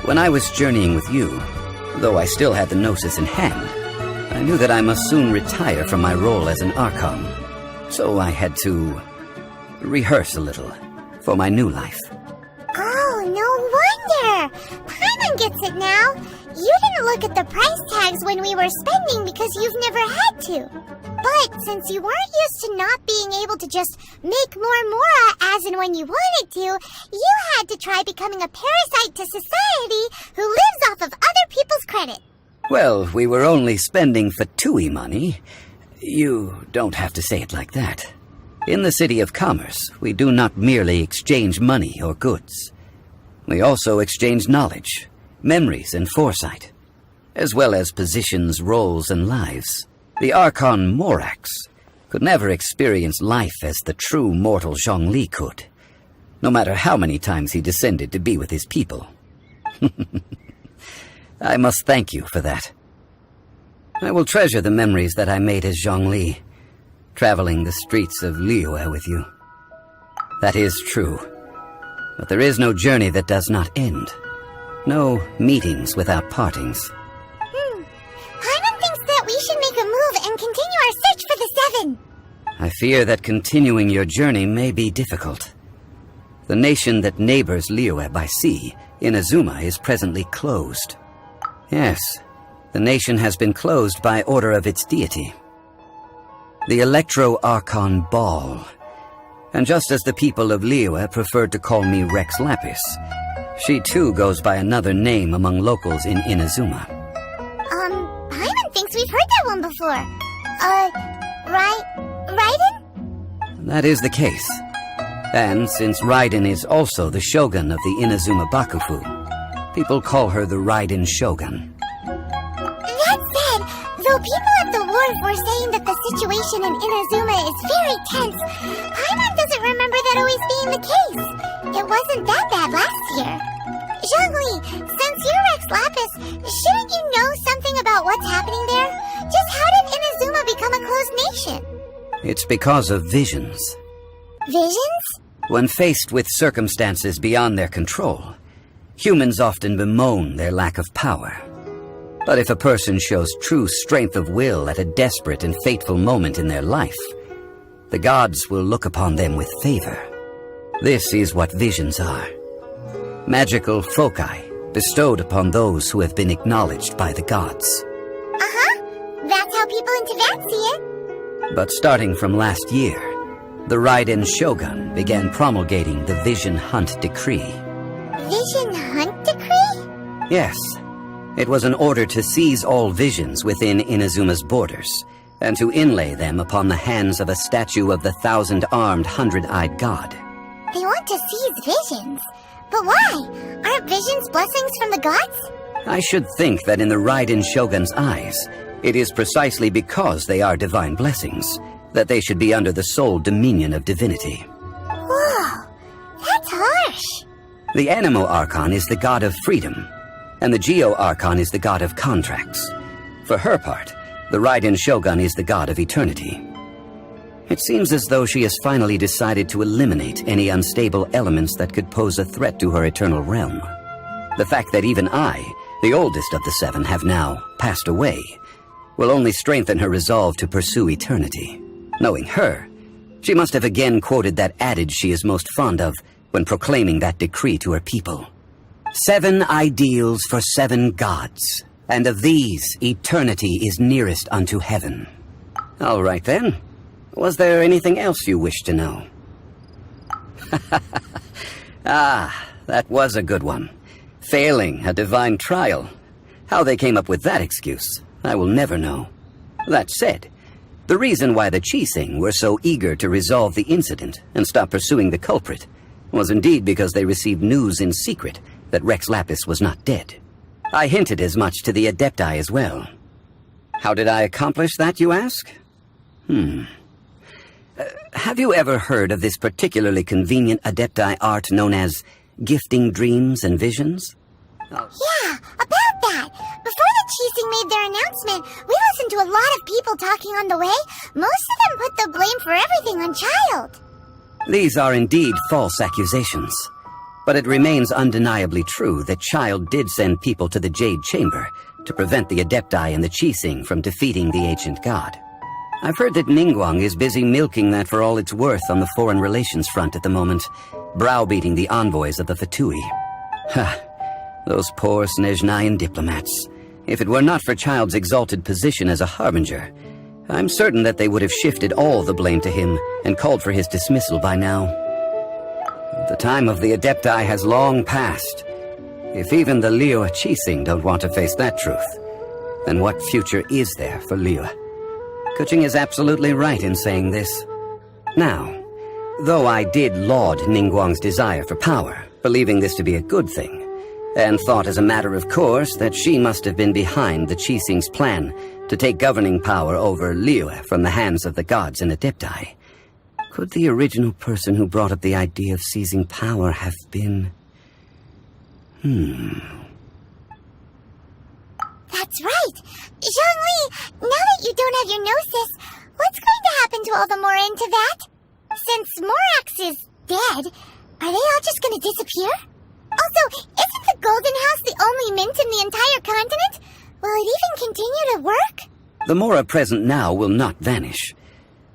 When I was journeying with you, though I still had the Gnosis in hand, I knew that I must soon retire from my role as an Archon. So I had to rehearse a little for my new life. Oh, no wonder! Paimon gets it now. You didn't look at the price tags when we were spending because you've never had to. But since you weren't used to not being able to just make more Mora as and when you wanted to, you had to try becoming a parasite to society who lives off of other people's credit. Well, we were only spending Fatui money. You don't have to say it like that. In the City of Commerce, we do not merely exchange money or goods. We also exchanged knowledge, memories, and foresight, as well as positions, roles, and lives. The Archon Morax could never experience life as the true mortal Zhongli could, no matter how many times he descended to be with his people. I must thank you for that. I will treasure the memories that I made as Zhongli, traveling the streets of Liyue with you. That is true, but there is no journey that does not end. No meetings without partings. Paimon thinks that we should make a move and continue our search for the Seven. I fear that continuing your journey may be difficult. The nation that neighbors Liyue by sea, Inazuma, is presently closed. Yes, the nation has been closed by order of its deity, the Electro-Archon Ball. And just as the people of Liyue preferred to call me Rex Lapis, she too goes by another name among locals in Inazuma. Paimon thinks we've heard that one before. Raiden? That is the case. And since Raiden is also the shogun of the Inazuma Bakufu, people call her the Raiden Shogun. That said, though people at the wharf were saying that the situation in Inazuma is very tense, Paimon doesn't remember that always being the case. It wasn't that bad last year. Zhongli, since you're Rex Lapis, shouldn't you know something about what's happening there? Just how did Inazuma become a closed nation? It's because of visions. Visions? When faced with circumstances beyond their control, humans often bemoan their lack of power. But if a person shows true strength of will at a desperate and fateful moment in their life, the gods will look upon them with favor. This is what visions are. Magical foci bestowed upon those who have been acknowledged by the gods. That's how people in Teyvat see it. But starting from last year, the Raiden Shogun began promulgating the Vision Hunt Decree. Vision Hunt Decree? Yes. It was an order to seize all visions within Inazuma's borders, and to inlay them upon the hands of a statue of the 1,000-armed, 100-eyed god. They want to seize visions. But why? Aren't visions blessings from the gods? I should think that in the Raiden Shogun's eyes, it is precisely because they are divine blessings that they should be under the sole dominion of divinity. Whoa, that's harsh. The Anemo Archon is the god of freedom, and the Geo Archon is the god of contracts. For her part, the Raiden Shogun is the god of eternity. It seems as though she has finally decided to eliminate any unstable elements that could pose a threat to her eternal realm. The fact that even I, the oldest of the seven, have now passed away, will only strengthen her resolve to pursue eternity. Knowing her, she must have again quoted that adage she is most fond of when proclaiming that decree to her people. 7 ideals for 7 gods, and of these, eternity is nearest unto heaven. All right then. Was there anything else you wished to know? That was a good one. Failing a divine trial. How they came up with that excuse, I will never know. That said, the reason why the Qixing were so eager to resolve the incident and stop pursuing the culprit was indeed because they received news in secret that Rex Lapis was not dead. I hinted as much to the Adepti as well. How did I accomplish that, you ask? Have you ever heard of this particularly convenient Adepti art known as gifting dreams and visions? Yeah, about that. Before the Qixing made their announcement, we listened to a lot of people talking on the way. Most of them put the blame for everything on Child. These are indeed false accusations. But it remains undeniably true that Child did send people to the Jade Chamber to prevent the Adepti and the Qixing from defeating the ancient god. I've heard that Ningguang is busy milking that for all it's worth on the foreign relations front at the moment, browbeating the envoys of the Fatui. Those poor Snezhnayan diplomats. If it were not for Child's exalted position as a harbinger, I'm certain that they would have shifted all the blame to him and called for his dismissal by now. The time of the Adepti has long passed. If even the Liyue Qixing don't want to face that truth, then what future is there for Liyue? Keqing is absolutely right in saying this. Now, though I did laud Ningguang's desire for power, believing this to be a good thing, and thought as a matter of course that she must have been behind the Qixing's plan to take governing power over Liyue from the hands of the gods and Adepti. Could the original person who brought up the idea of seizing power have been... That's right. Zhongli, now that you don't have your gnosis, what's going to happen to all the Mora in Teyvat? Since Morax is dead, are they all just going to disappear? Also, isn't the Golden House the only mint in the entire continent? Will it even continue to work? The Mora present now will not vanish.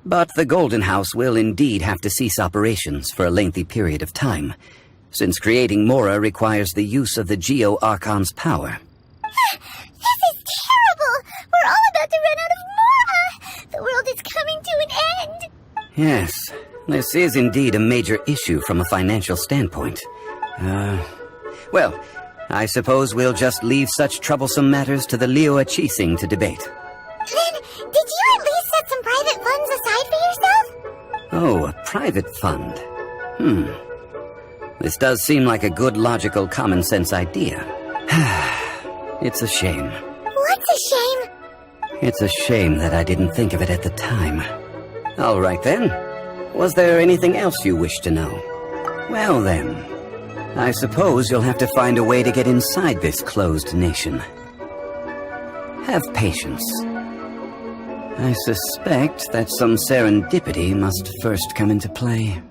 But the Golden House will indeed have to cease operations for a lengthy period of time, since creating Mora requires the use of the Geo-Archon's power. This is terrible! We're all about to run out of Mora! The world is coming to an end! Yes, this is indeed a major issue from a financial standpoint. Well, I suppose we'll just leave such troublesome matters to the Liyue Qixing to debate. Then, did you at least set some private funds aside for yourself? Oh, a private fund. This does seem like a good, logical, common-sense idea. It's a shame. What's a shame? It's a shame that I didn't think of it at the time. All right, then. Was there anything else you wish to know? Well, then, I suppose you'll have to find a way to get inside this closed nation. Have patience. I suspect that some serendipity must first come into play.